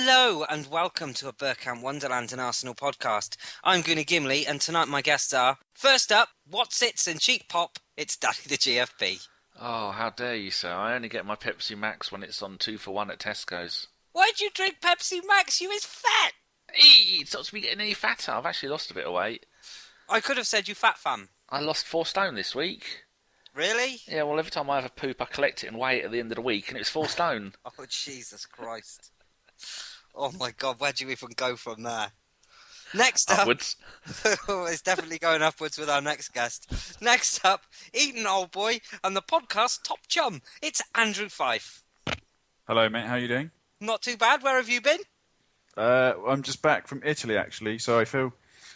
Hello and welcome to a Bergkamp Wonderland and Arsenal podcast. I'm Gimli and tonight my guests are, first up, Whatsits and Cheap Pop, it's Danny the GFP. Oh, how dare you, sir. I only get my Pepsi Max when it's on 2 for 1 at Tesco's. Why'd you drink Pepsi Max? You is fat! Eee, it stops me getting any fatter. I've actually lost a bit of weight. I could have said you fat fam. I lost 4 stone this week. Really? Yeah, well, every time I have a poop, I collect it and weigh it at the end of the week, and it was 4 stone. Oh, Jesus Christ. Oh my God, where'd you even go from there? Next up... Upwards. It's definitely going upwards with our next guest. Next up, Eton Old Boy and the podcast Top Chum. It's Andrew Fife. Hello, mate. How are you doing? Not too bad. Where have you been? I'm just back from Italy, actually, so I feel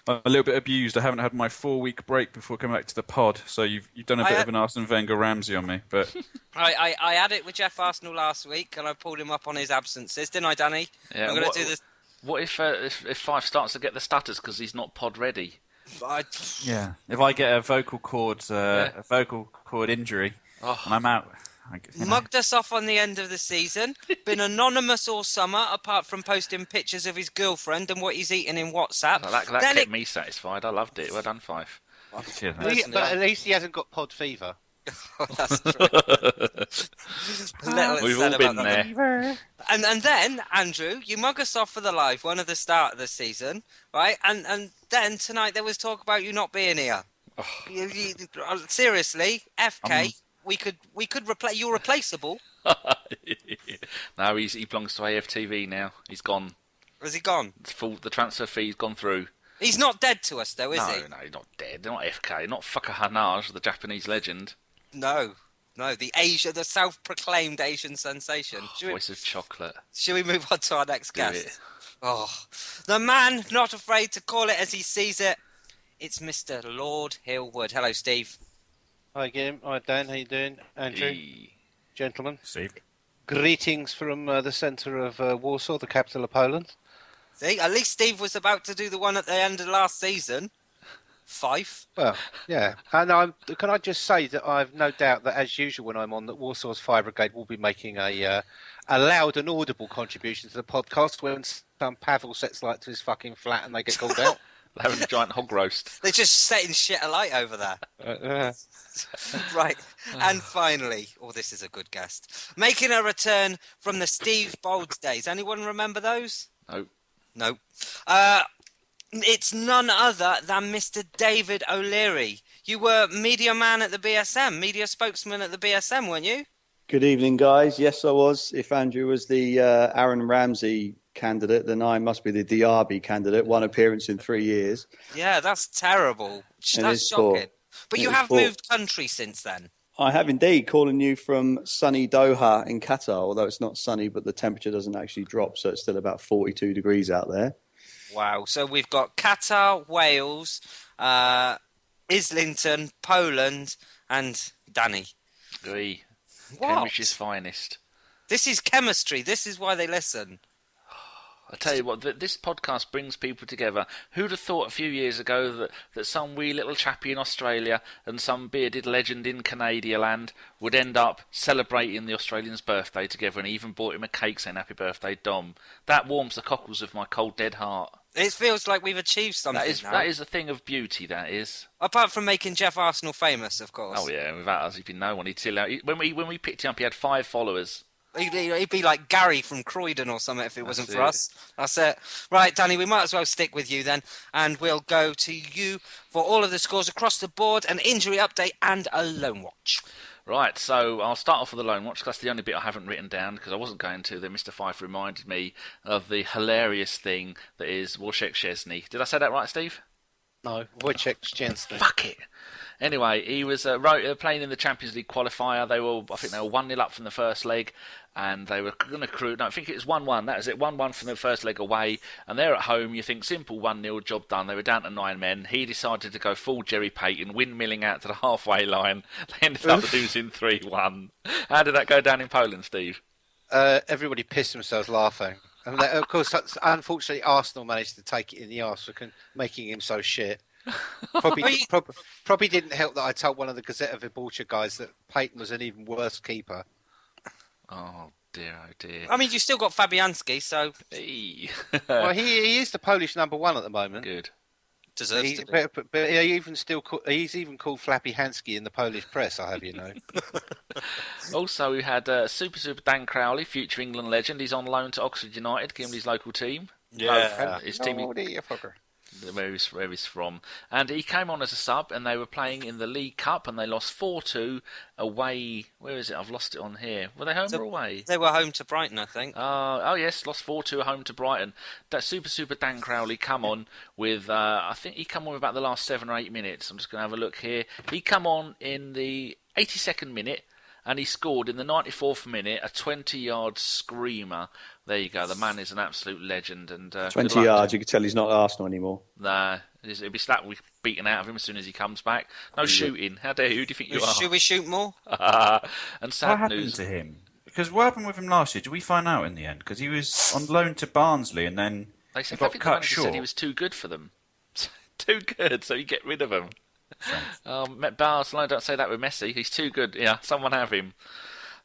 I'm a little bit abused. I haven't had my 4-week break before coming back to the pod, so you've done a bit of an Arsene Wenger Ramsey on me. But I had it with Jeff Arsenal last week, and I pulled him up on his absences, didn't I, Danny? Yeah, I'm going to do this. What if Fife starts to get the stutters because he's not pod ready? yeah, if I get a vocal cord injury and I'm out. Mugged us off on the end of the season. Been anonymous all summer, apart from posting pictures of his girlfriend and what he's eating in WhatsApp. That kept me satisfied. I loved it. Well done, Fife. Cheers, but at least he hasn't got pod fever. Oh, that's true. We've all been there. And then, Andrew, you mug us off for the live one at the start of the season, right? And then tonight there was talk about you not being here. Oh. Seriously, FK. We could replace. You're replaceable. No, he belongs to AFTV now. He's gone. Has he gone? The transfer fee's gone through. He's not dead to us, though, is he? No, he's not dead. Not FK. Not Fucker Hanage, the Japanese legend. No, the self-proclaimed Asian sensation. Voice of chocolate. Should we move on to our next guest? Oh, the man not afraid to call it as he sees it. It's Mr. Lord Hillwood. Hello, Steve. Hi, Gim. Hi, Dan. How you doing? Andrew? Gentlemen. Steve. Greetings from the centre of Warsaw, the capital of Poland. See, at least Steve was about to do the one at the end of last season. Fife. Well, yeah. And can I just say that I've no doubt that, as usual, when I'm on, that Warsaw's Fire Brigade will be making a loud and audible contribution to the podcast when some Pavel sets light to his fucking flat and they get called out. They're having a giant hog roast. They're just setting shit alight over there. Right. And finally, this is a good guest, making a return from the Steve Bold days. Anyone remember those? No. It's none other than Mr. David O'Leary. You were media man at the BSM, media spokesman at the BSM, weren't you? Good evening, guys. Yes, I was. If Andrew was the Aaron Ramsey candidate, then I must be the Diaby candidate. 1 appearance in 3 years. Yeah, that's terrible. That's shocking. But you have moved country since then. I have indeed, calling you from sunny Doha in Qatar, although it's not sunny, but the temperature doesn't actually drop, so it's still about 42 degrees out there. Wow. So we've got Qatar, Wales, Islington, Poland, and Danny. Cambridge's finest. This is chemistry. This is why they listen. I tell you what, this podcast brings people together. Who'd have thought a few years ago that some wee little chappie in Australia and some bearded legend in Canada land would end up celebrating the Australian's birthday together and even bought him a cake saying happy birthday, Dom. That warms the cockles of my cold dead heart. It feels like we've achieved something That is a thing of beauty, that is. Apart from making Jeff Arsenal famous, of course. Oh yeah, without us he'd been no one. When we picked him up he had 5 followers. He'd be like Gary from Croydon or something if it wasn't for us. That's it. Right, Danny, we might as well stick with you then, and we'll go to you for all of the scores across the board, an injury update and a loan watch. Right, so I'll start off with the loan watch, because that's the only bit I haven't written down, because I wasn't going to. Then Mr. Fife reminded me of the hilarious thing that is Wojciech Szczesny. Did I say that right, Steve? No, Wojciech Szczesny. Fuck it. Anyway, he was playing in the Champions League qualifier. I think they were 1-0 up from the first leg, and they were going to cruise. No, I think it was 1-1. That was it, 1-1 from the first leg away. And they're at home. You think simple 1-0, job done. They were down to 9 men. He decided to go full Jerry Payton, windmilling out to the halfway line. They ended up losing 3-1. How did that go down in Poland, Steve? Everybody pissed themselves laughing. And of course, unfortunately, Arsenal managed to take it in the arse for making him so shit. Probably didn't help that I told one of the Gazeta Wyborcza guys that Payton was an even worse keeper. Oh, dear, oh dear. I mean, you've still got Fabianski, so... Well, he is the Polish number one at the moment. Good. Deserves to be. But he's even called Flappy Hansky in the Polish press, I have you know. Also, we had Super Dan Crowley, future England legend. He's on loan to Oxford United, Gimli's local team. Yeah. His team, where he's from. And he came on as a sub, and they were playing in the League Cup, and they lost 4-2 away. Where is it? I've lost it on here. Were they home or away? They were home to Brighton, I think. Oh yes, lost 4-2 home to Brighton. That Super Dan Crowley come on with, I think he come on with about the last 7 or 8 minutes. I'm just going to have a look here. He come on in the 82nd minute, and he scored in the 94th minute a 20-yard screamer. There you go. The man is an absolute legend. And 20 yards, you could tell he's not at Arsenal anymore. Nah, it'll be slap beaten out of him as soon as he comes back. No shooting. How dare you? Who do you think you are? Should we shoot more? And sad what happened to him? Because what happened with him last year? Did we find out in the end? Because he was on loan to Barnsley and then they said, got cut short. Said he was too good for them. Too good, so you get rid of him. Barcelona, don't say that with Messi. He's too good. Yeah, someone have him.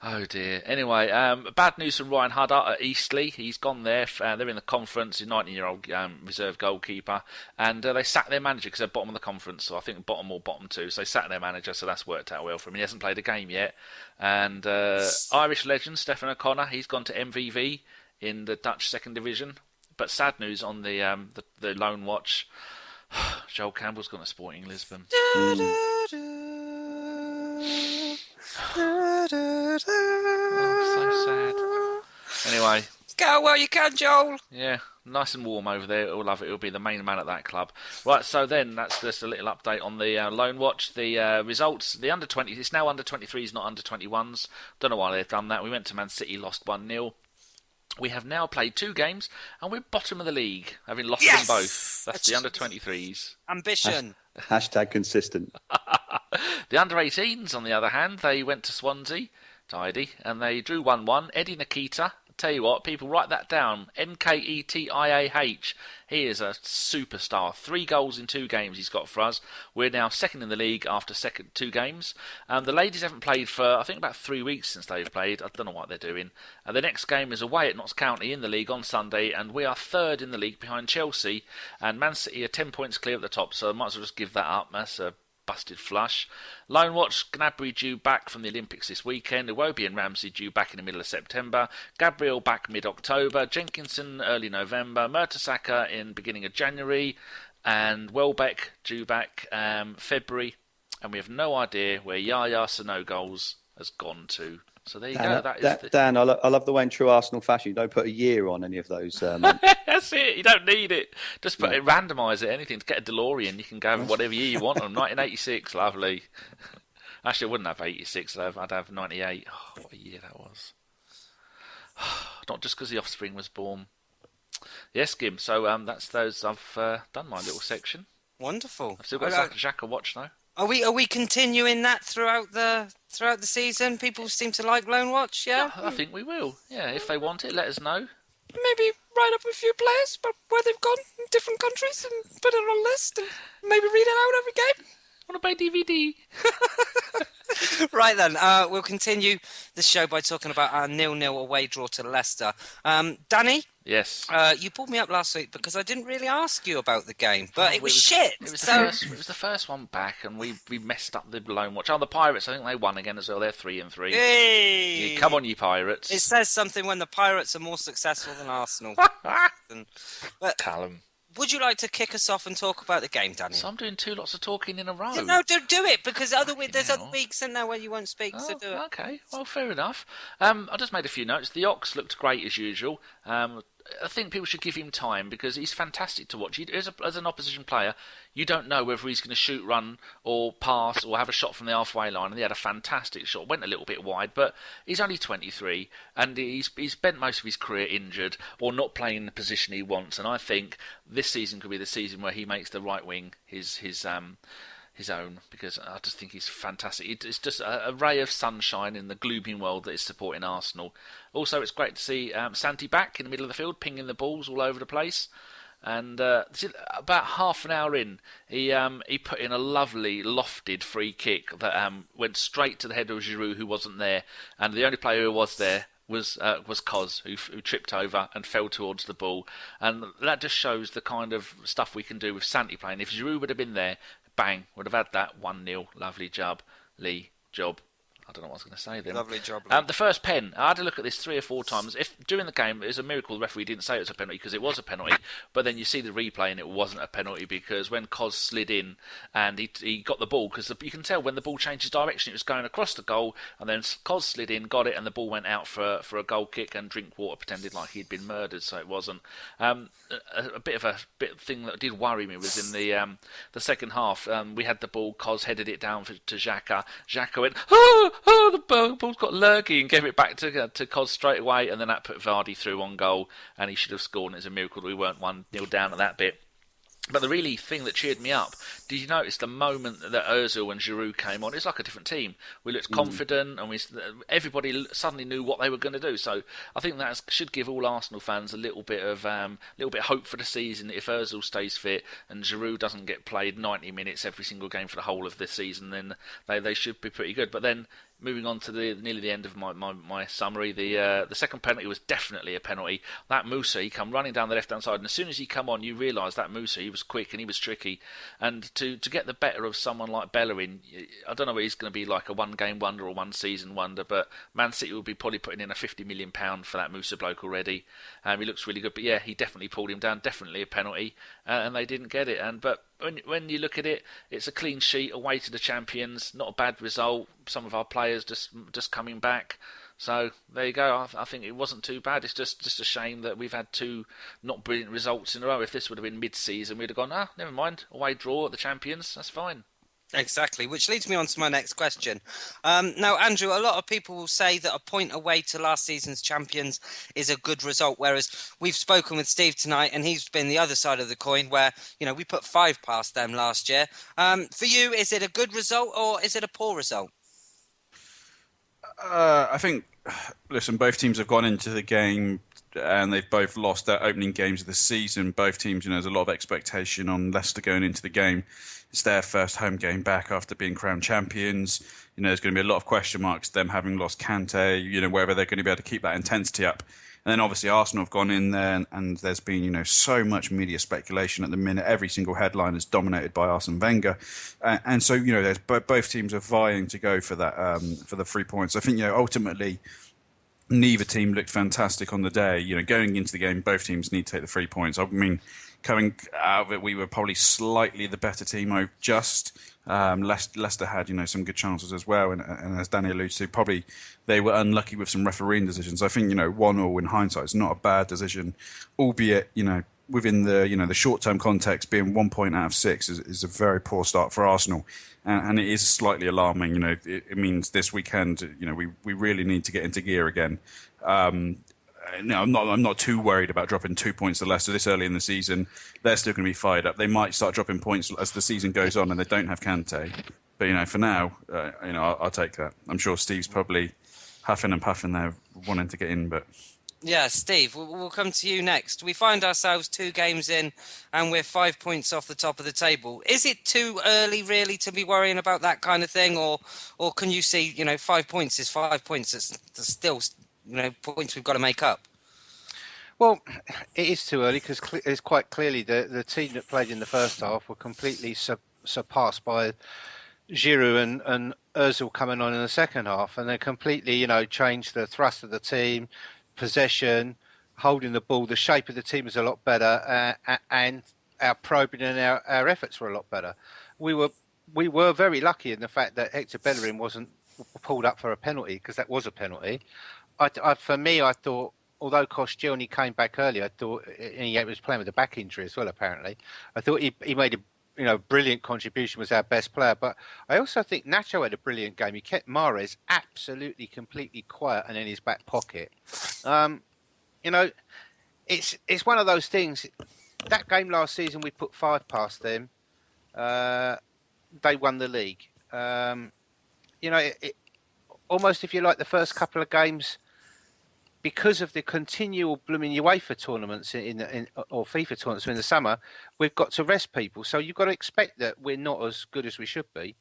Oh dear. Anyway, bad news from Ryan Hudder at Eastleigh. He's gone there. They're in the conference. He's a 19-year-old reserve goalkeeper, and they sacked their manager because they're bottom of the conference. So I think bottom or bottom two. So they sacked their manager. So that's worked out well for him. He hasn't played a game yet. And Irish legend Stephen O'Connor. He's gone to MVV in the Dutch second division. But sad news on the loan watch. Joel Campbell's gone to Sporting Lisbon. Oh, so sad. Anyway. Go well you can, Joel. Yeah, nice and warm over there. He'll love it. He'll be the main man at that club. Right, so then that's just a little update on the loan watch. The results, the under-20s, it's now under-23s, not under-21s. Don't know why they've done that. We went to Man City, lost 1-0. We have now played 2 games, and we're bottom of the league, having lost them both. That's the under-23s. Ambition. Hashtag consistent. The under-18s, on the other hand, they went to Swansea, tidy, and they drew 1-1. Eddie Nikita, tell you what, people write that down. Nketiah. He is a superstar. 3 goals in 2 games he's got for us. We're now second in the league after 2 games. The ladies haven't played for, I think, about 3 weeks since they've played. I don't know what they're doing. The next game is away at Notts County in the league on Sunday, and we are third in the league behind Chelsea. And Man City are 10 points clear at the top, so I might as well just give that up. That's a busted flush. Loan watch, Gnabry due back from the Olympics this weekend. Iwobi and Ramsey due back in the middle of September. Gabriel back mid-October. Jenkinson early November. Mertesacker in beginning of January. And Welbeck due back February. And we have no idea where Yaya Sanogoals has gone to. So there you go. Dan, I love the way in true Arsenal fashion you don't put a year on any of those. That's it. You don't need it. Just put it, randomise it. Anything to get a DeLorean. You can go whatever year you want on. 1986, lovely. Actually, I wouldn't have 86. I'd have 98. Oh, what a year that was. Not just because the offspring was born. Yes, Gim. So that's those. I've done my little section. Wonderful. I've still got Xhaka watch though. Are we continuing that throughout the season? People seem to like Loan Watch, yeah? I think we will. Yeah, if they want it, let us know. Maybe write up a few players, but where they've gone in different countries, and put it on a list, and maybe read it out every game. Want to buy DVD? Right then, we'll continue the show by talking about our 0-0 away draw to Leicester. Danny? Yes. You pulled me up last week because I didn't really ask you about the game, but it was shit. It was the first one back, and we messed up the loan watch. Oh, the Pirates, I think they won again as well. They're 3-3. Hey! Yeah, come on, you Pirates. It says something when the Pirates are more successful than Arsenal. But Callum. Would you like to kick us off and talk about the game, Danny? So I'm doing 2 lots of talking in a row. No, don't do it, because there's other weeks in there where you won't speak, so do it. Okay, well, fair enough. I just made a few notes. The Ox looked great as usual. I think people should give him time because he's fantastic to watch. As an opposition player, you don't know whether he's going to shoot, run, or pass, or have a shot from the halfway line. And he had a fantastic shot. Went a little bit wide, but he's only 23, and he's spent most of his career injured or not playing in the position he wants. And I think this season could be the season where he makes the right wing his own, because I just think he's fantastic. It's just a ray of sunshine in the gloomy world that is supporting Arsenal. Also, it's great to see Santi back in the middle of the field, pinging the balls all over the place. And about half an hour in, he put in a lovely lofted free kick that went straight to the head of Giroud, who wasn't there. And the only player who was there was Cos, who tripped over and fell towards the ball, and that just shows the kind of stuff we can do with Santi playing. If Giroud would have been there, bang, would have had that 1-0, lovely job. I don't know what I was going to say then. Lovely job, Lee. The first pen, I had to look at this 3 or 4 times. If during the game, it was a miracle the referee didn't say it was a penalty, because it was a penalty. But then you see the replay and it wasn't a penalty, because when Cos slid in and he got the ball, because you can tell when the ball changes direction, it was going across the goal, and then Cos slid in, got it, and the ball went out for a goal kick, and Drinkwater pretended like he'd been murdered, so it wasn't. A bit of thing that did worry me was in the second half. We had the ball, Cos headed it down to Xhaka. Xhaka went, the ball's got lurgy, and gave it back to Cos straight away, and then that put Vardy through on goal, and he should have scored, and it's a miracle that we weren't 1-0 down at that bit. But the really thing that cheered me up, did you notice the moment that Ozil and Giroud came on? It's like a different team. We looked confident, and everybody suddenly knew what they were going to do. So I think that should give all Arsenal fans a little bit of hope for the season. If Ozil stays fit and Giroud doesn't get played 90 minutes every single game for the whole of this season, then they should be pretty good. But then, moving on to nearly the end of my summary, the second penalty was definitely a penalty. That Musa, he come running down the left-hand side, and as soon as he come on, you realise that Musa, he was quick and he was tricky. And to get the better of someone like Bellerin, I don't know whether he's going to be like a one-game wonder or one-season wonder, but Man City will be probably putting in a £50 million for that Musa bloke already. He looks really good, but yeah, he definitely pulled him down, definitely a penalty, and they didn't get it. But when you look at it, it's a clean sheet away to the champions, not a bad result. Some of our players just coming back. So there you go. I think it wasn't too bad. It's just a shame that we've had 2 not brilliant results in a row. If this would have been mid-season, we'd have gone, never mind, away draw at the champions, that's fine. Exactly, which leads me on to my next question. Now, Andrew, a lot of people will say that a point away to last season's champions is a good result, whereas we've spoken with Steve tonight, and he's been the other side of the coin, where we put 5 past them last year. For you, is it a good result or is it a poor result? I think, listen, both teams have gone into the game and they've both lost their opening games of the season. Both teams, there's a lot of expectation on Leicester going into the game. It's their first home game back after being crowned champions. There's going to be a lot of question marks, them having lost Kante, whether they're going to be able to keep that intensity up. And then obviously Arsenal have gone in there and there's been, so much media speculation at the minute. Every single headline is dominated by Arsene Wenger. And so, there's both teams are vying to go for that, for the 3 points. I think, ultimately, neither team looked fantastic on the day. Going into the game, both teams need to take the 3 points. I mean, coming out of it, we were probably slightly the better team. Leicester had, some good chances as well, and as Danny alluded to, probably they were unlucky with some refereeing decisions. I think 1-1 in hindsight is not a bad decision, albeit within the short-term context, being 1 point out of 6 is a very poor start for Arsenal, and it is slightly alarming. It means this weekend, we really need to get into gear again. No, I'm not too worried about dropping 2 points to Leicester this early in the season. They're still going to be fired up. They might start dropping points as the season goes on and they don't have Kante. But, for now, I'll take that. I'm sure Steve's probably huffing and puffing there, wanting to get in, but... Yeah, Steve, we'll come to you next. We find ourselves 2 games in and we're 5 points off the top of the table. Is it too early, really, to be worrying about that kind of thing? Or can you see, 5 points is 5 points? It's still... points we've got to make up. Well, it is too early because it's quite clearly the team that played in the first half were completely surpassed by Giroud and Ozil coming on in the second half, and they completely, changed the thrust of the team, possession, holding the ball. The shape of the team is a lot better, and our probing and our efforts were a lot better. We were very lucky in the fact that Hector Bellerin wasn't pulled up for a penalty, because that was a penalty. For me, I thought, although Koscielny came back early, I thought, and he was playing with a back injury as well, apparently. I thought he made a brilliant contribution, was our best player. But I also think Nacho had a brilliant game. He kept Mahrez absolutely, completely quiet and in his back pocket. It's one of those things. That game last season, we put 5 past them. They won the league. Almost, if you like, the first couple of games, because of the continual blooming UEFA tournaments or FIFA tournaments in the summer, we've got to rest people. So you've got to expect that we're not as good as we should be.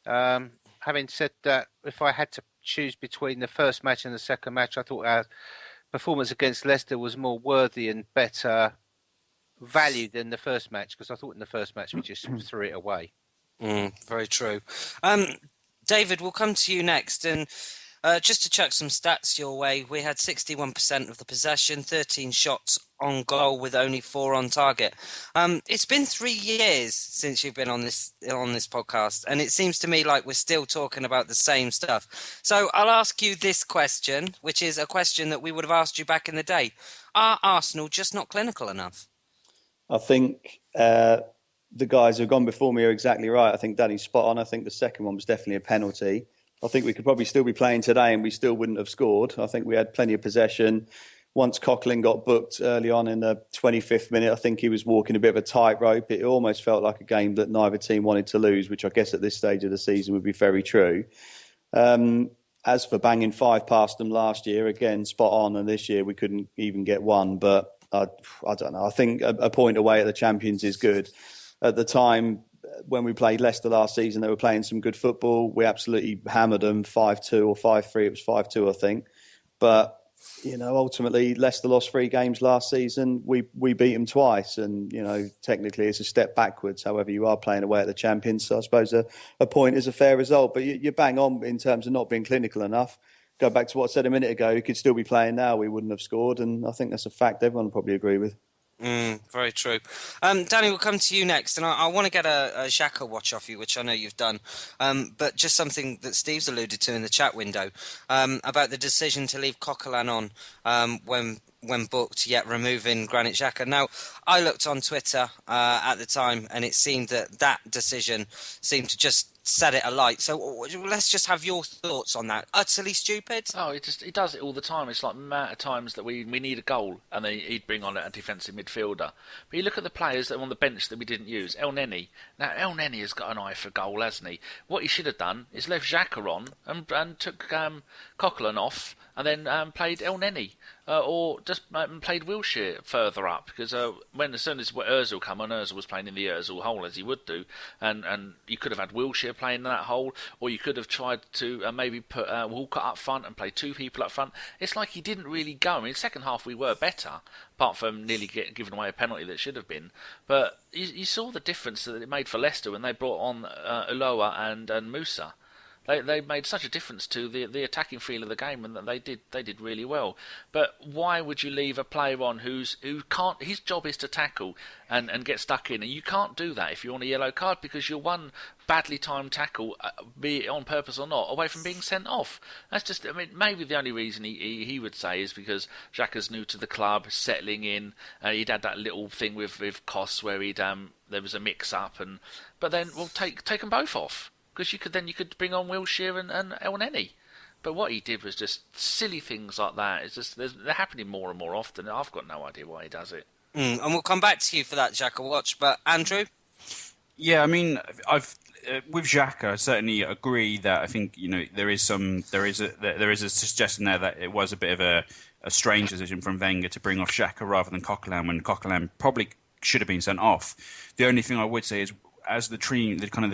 Having said that, if I had to choose between the first match and the second match, I thought our performance against Leicester was more worthy and better value than the first match, because I thought in the first match we just threw it away. Very true. David, we'll come to you next, and just to chuck some stats your way, we had 61% of the possession, 13 shots on goal with only 4 on target. It's been 3 years since you've been on this podcast, and it seems to me like we're still talking about the same stuff. So I'll ask you this question, which is a question that we would have asked you back in the day. Are Arsenal just not clinical enough? I think the guys who've gone before me are exactly right. I think Danny's spot on. I think the second one was definitely a penalty. I think we could probably still be playing today and we still wouldn't have scored. I think we had plenty of possession. Once Coughlin got booked early on in the 25th minute, I think he was walking a bit of a tightrope. It almost felt like a game that neither team wanted to lose, which I guess at this stage of the season would be very true. As for banging 5 past them last year, again, spot on. And this year we couldn't even get one. But I don't know. I think a point away at the Champions is good. At the time, when we played Leicester last season, they were playing some good football. We absolutely hammered them 5-2 or 5-3. It was 5-2, I think. But, ultimately, Leicester lost 3 games last season. We beat them twice. And, technically it's a step backwards. However, you are playing away at the Champions. So I suppose a point is a fair result. But you bang on in terms of not being clinical enough. Go back to what I said a minute ago. You could still be playing now. We wouldn't have scored. And I think that's a fact everyone will probably agree with. Very true. Danny, we'll come to you next, and I want to get a Xhaka watch off you, which I know you've done, but just something that Steve's alluded to in the chat window about the decision to leave Coquelin on when booked, yet removing Granit Xhaka. Now, I looked on Twitter at the time, and it seemed that decision seemed to just set it alight. So let's just have your thoughts on that. Utterly stupid? Oh, he does it all the time. It's like the amount of times that we need a goal and then he'd bring on a defensive midfielder. But you look at the players that are on the bench that we didn't use. El Neni. Now, El Neni has got an eye for goal, hasn't he? What he should have done is left Xhaka on and took Coquelin off and then played El Neni. Or just played Wilshere further up, because as soon as Ozil come on, Ozil was playing in the Ozil hole, as he would do, and you could have had Wilshere playing in that hole, or you could have tried to maybe put Walcott up front and play 2 people up front. It's like he didn't really go. I mean, second half we were better, apart from nearly giving away a penalty that should have been. But you saw the difference that it made for Leicester when they brought on Ulloa and Musa. They made such a difference to the attacking feel of the game, and that they did really well. But why would you leave a player on who can't? His job is to tackle and get stuck in, and you can't do that if you're on a yellow card, because you're one badly timed tackle, be it on purpose or not, away from being sent off. That's just, I mean, maybe the only reason he would say is because Xhaka's new to the club, settling in. He'd had that little thing with Kos where there was a mix up, but then we'll take them both off. Because you could bring on Wilshere and El Neni. But what he did was just silly things like that. It's just they're happening more and more often. I've got no idea why he does it. And we'll come back to you for that Xhaka watch. But Andrew? Yeah, I mean, with Xhaka, I certainly agree that I think there is a suggestion there that it was a bit of a strange decision from Wenger to bring off Xhaka rather than Coquelin, when Coquelin probably should have been sent off. The only thing I would say is, as the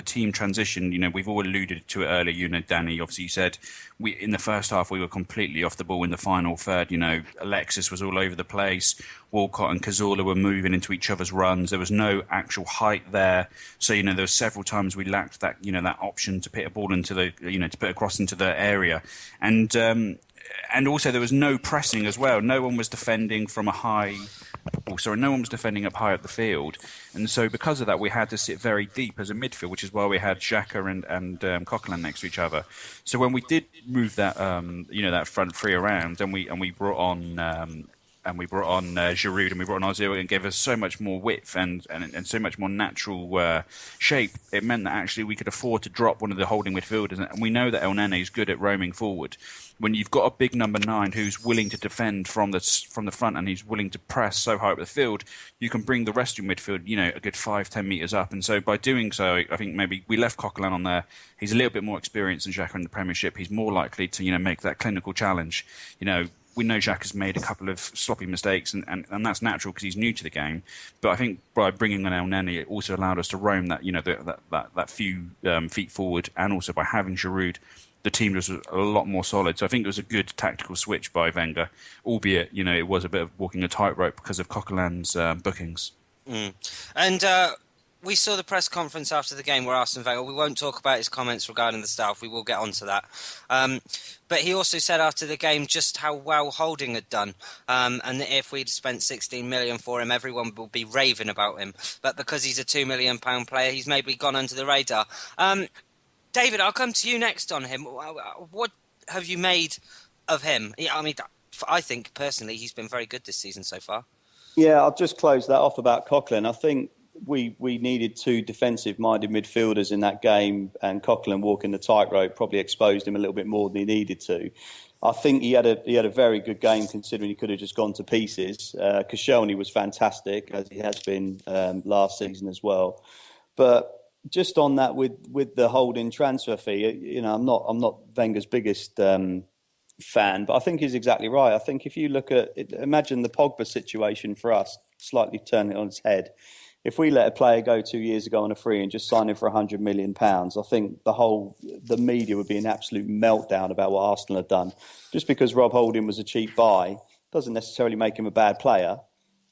team transition, we've all alluded to it earlier. Danny, obviously you said in the first half we were completely off the ball. In the final third, Alexis was all over the place. Walcott and Cazorla were moving into each other's runs. There was no actual height there. So, there were several times we lacked that, that option to put a ball into the, to put across into the area. And also there was no pressing as well. No one was defending from a high... no one was defending up high up the field. And so because of that, we had to sit very deep as a midfield, which is why we had Xhaka and Coquelin next to each other. So when we did move that, that front 3 around, and we brought on Giroud and we brought on Ozil, and gave us so much more width and so much more natural shape, it meant that actually we could afford to drop one of the holding midfielders. And we know that El Nene is good at roaming forward. When you've got a big number 9 who's willing to defend from the front, and he's willing to press so high up the field, you can bring the rest of your midfield, a good 5-10 metres up. And so by doing so, I think maybe we left Coquelin on there. He's a little bit more experienced than Xhaka in the Premiership. He's more likely to make that clinical challenge. We know Xhaka's made a couple of sloppy mistakes, and that's natural because he's new to the game. But I think by bringing in El Neni, it also allowed us to roam that that few feet forward, and also by having Giroud the team was a lot more solid. So I think it was a good tactical switch by Wenger, albeit, it was a bit of walking a tightrope because of Coquelin's bookings. And we saw the press conference after the game where Arsene Wenger, we won't talk about his comments regarding the staff, we will get onto that. But he also said after the game just how well Holding had done. And that if we'd spent 16 million for him, everyone would be raving about him. But because he's a £2 million player, he's maybe gone under the radar. David, I'll come to you next on him. What have you made of him? I mean, I think personally he's been very good this season so far. Yeah, I'll just close that off about Coquelin. I think we needed two defensive-minded midfielders in that game, and Coquelin walking the tightrope probably exposed him a little bit more than he needed to. I think he had a very good game considering he could have just gone to pieces. Koscielny was fantastic, as he has been last season as well. But just on that, with the Holding transfer fee, I'm not Wenger's biggest fan, but I think he's exactly right. I think if you look at it, imagine the Pogba situation for us, slightly turn it on its head. If we let a player go 2 years ago on a free and just sign him for £100 million, I think the media would be an absolute meltdown about what Arsenal had done. Just because Rob Holding was a cheap buy doesn't necessarily make him a bad player.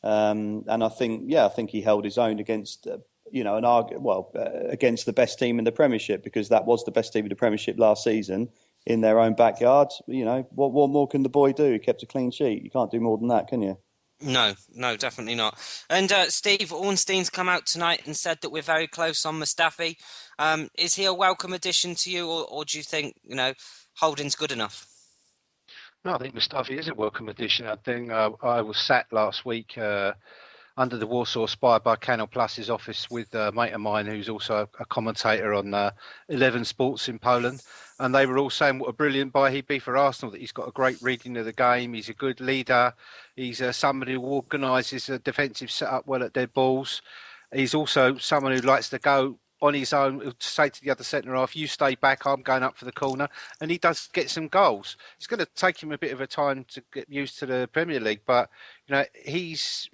And I think he held his own against against the best team in the Premiership, because that was the best team in the Premiership last season in their own backyard. What more can the boy do? He kept a clean sheet. You can't do more than that, can you? No, definitely not. And Steve, Ornstein's come out tonight and said that we're very close on Mustafi. Is he a welcome addition to you, or do you think Holding's good enough? No, I think Mustafi is a welcome addition. I think I was sat last week under the Warsaw Spy by Canal Plus's office with a mate of mine who's also a commentator on 11 Sports in Poland. And they were all saying what a brilliant buy he'd be for Arsenal, that he's got a great reading of the game, he's a good leader, he's somebody who organises a defensive setup well at dead balls. He's also someone who likes to go on his own, to say to the other centre-half, you stay back, I'm going up for the corner. And he does get some goals. It's going to take him a bit of a time to get used to the Premier League, but he's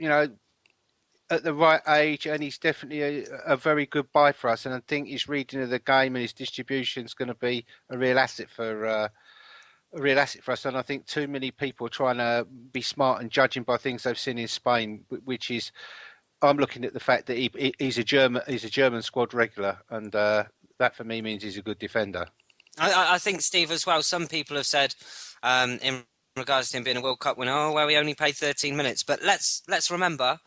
at the right age, and he's definitely a very good buy for us. And I think his reading of the game and his distribution is going to be a real asset for us. And I think too many people are trying to be smart and judging by things they've seen in Spain, which is, I'm looking at the fact that he's a German squad regular, and that for me means he's a good defender. I think, Steve, as well, some people have said in regards to him being a World Cup winner, we only played 13 minutes. But let's remember,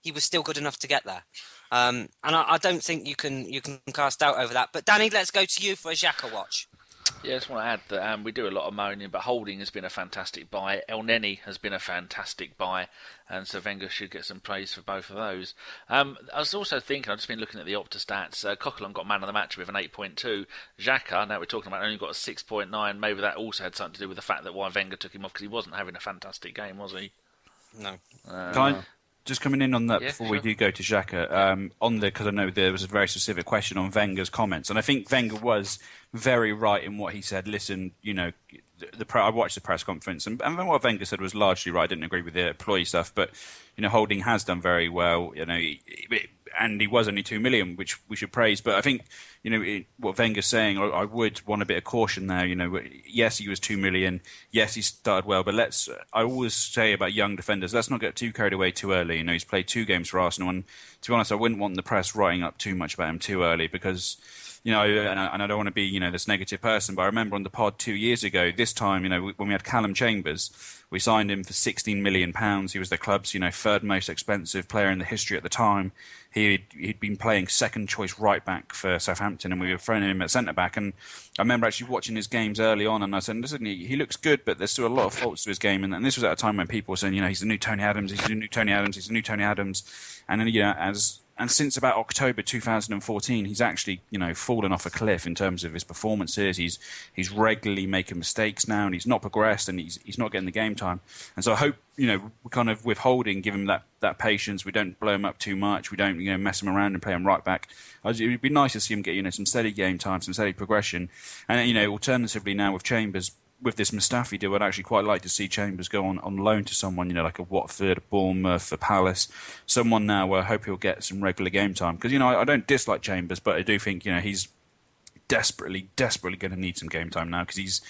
he was still good enough to get there. And I don't think you can cast doubt over that. But Danny, let's go to you for a Xhaka watch. Yeah, I just want to add that we do a lot of moaning, but Holding has been a fantastic buy. El Neni has been a fantastic buy, and so Wenger should get some praise for both of those. I was also thinking, I've just been looking at the Opta stats. Coquelin got man of the match with an 8.2. Xhaka, now we're talking about, only got a 6.9. Maybe that also had something to do with the fact that why Wenger took him off, because he wasn't having a fantastic game, was he? No. Just coming in on that before we do go to Xhaka, because I know there was a very specific question on Wenger's comments, and I think Wenger was very right in what he said. Listen, I watched the press conference, and what Wenger said was largely right. I didn't agree with the employee stuff, but Holding has done very well. And he was only 2 million, which we should praise. But I think what Wenger's saying, I would want a bit of caution there. Yes, he was 2 million. Yes, he started well, but I always say about young defenders, let's not get too carried away too early. He's played 2 games for Arsenal, and to be honest, I wouldn't want the press writing up too much about him too early, because and I don't want to be this negative person, but I remember on the pod 2 years ago, this time when we had Callum Chambers, we signed him for £16 million. He was the club's third most expensive player in the history at the time. He'd been playing second choice right back for Southampton, and we were throwing him at centre back. And I remember actually watching his games early on, and I said, listen, he looks good, but there's still a lot of faults to his game. And this was at a time when people were saying, he's the new Tony Adams, he's the new Tony Adams, he's the new Tony Adams. And then and since about October 2014, he's actually, fallen off a cliff in terms of his performances. He's regularly making mistakes now, and he's not progressed, and he's not getting the game time. And so I hope, we kind of with Holding, give him that patience. We don't blow him up too much. We don't, mess him around and play him right back. It would be nice to see him get, some steady game time, some steady progression. And, alternatively now with Chambers, with this Mustafi deal, I'd actually quite like to see Chambers go on loan to someone, like a Watford, a Bournemouth, a Palace, someone now where I hope he'll get some regular game time. Because, I don't dislike Chambers, but I do think, he's desperately going to need some game time now, because he's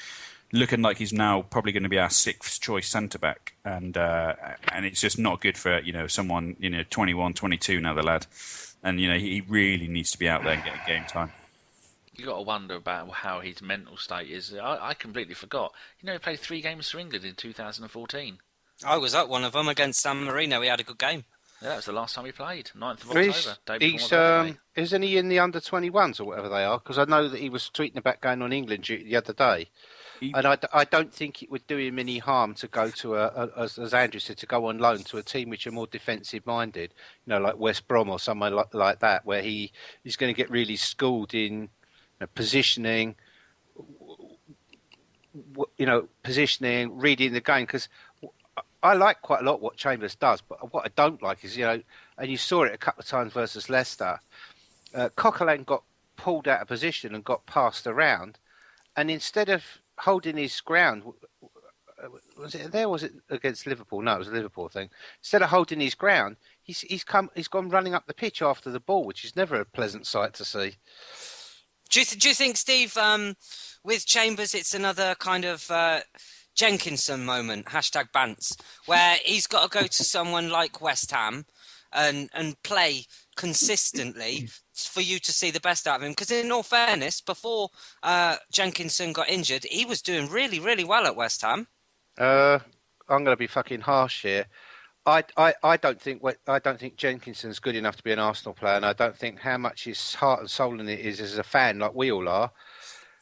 looking like he's now probably going to be our 6th choice centre back, and it's just not good for someone 21, 22 now, the lad, and he really needs to be out there and getting game time. You got to wonder about how his mental state is. I completely forgot. He played 3 games for England in 2014. I was at one of them against San Marino. He had a good game. Yeah, that was the last time he played, 9th of October. Isn't he in the under-21s or whatever they are? Because I know that he was tweeting about going on England the other day. And I don't think it would do him any harm to go to, as Andrew said, to go on loan to a team which are more defensive-minded, like West Brom or somewhere like that, where he's going to get really schooled in positioning, reading the game. Because I like quite a lot what Chambers does, but what I don't like is, and you saw it a couple of times versus Leicester, Coquelin got pulled out of position and got passed around, and instead of holding his ground, was it against Liverpool? No, it was a Liverpool thing. Instead of holding his ground, he's gone running up the pitch after the ball, which is never a pleasant sight to see. Do you think, Steve, with Chambers, it's another kind of Jenkinson moment, #Bants, where he's got to go to someone like West Ham and play consistently for you to see the best out of him? Because in all fairness, before Jenkinson got injured, he was doing really, really well at West Ham. I'm going to be fucking harsh here. I don't think Jenkinson's good enough to be an Arsenal player, and I don't think how much his heart and soul in it is as a fan, like we all are.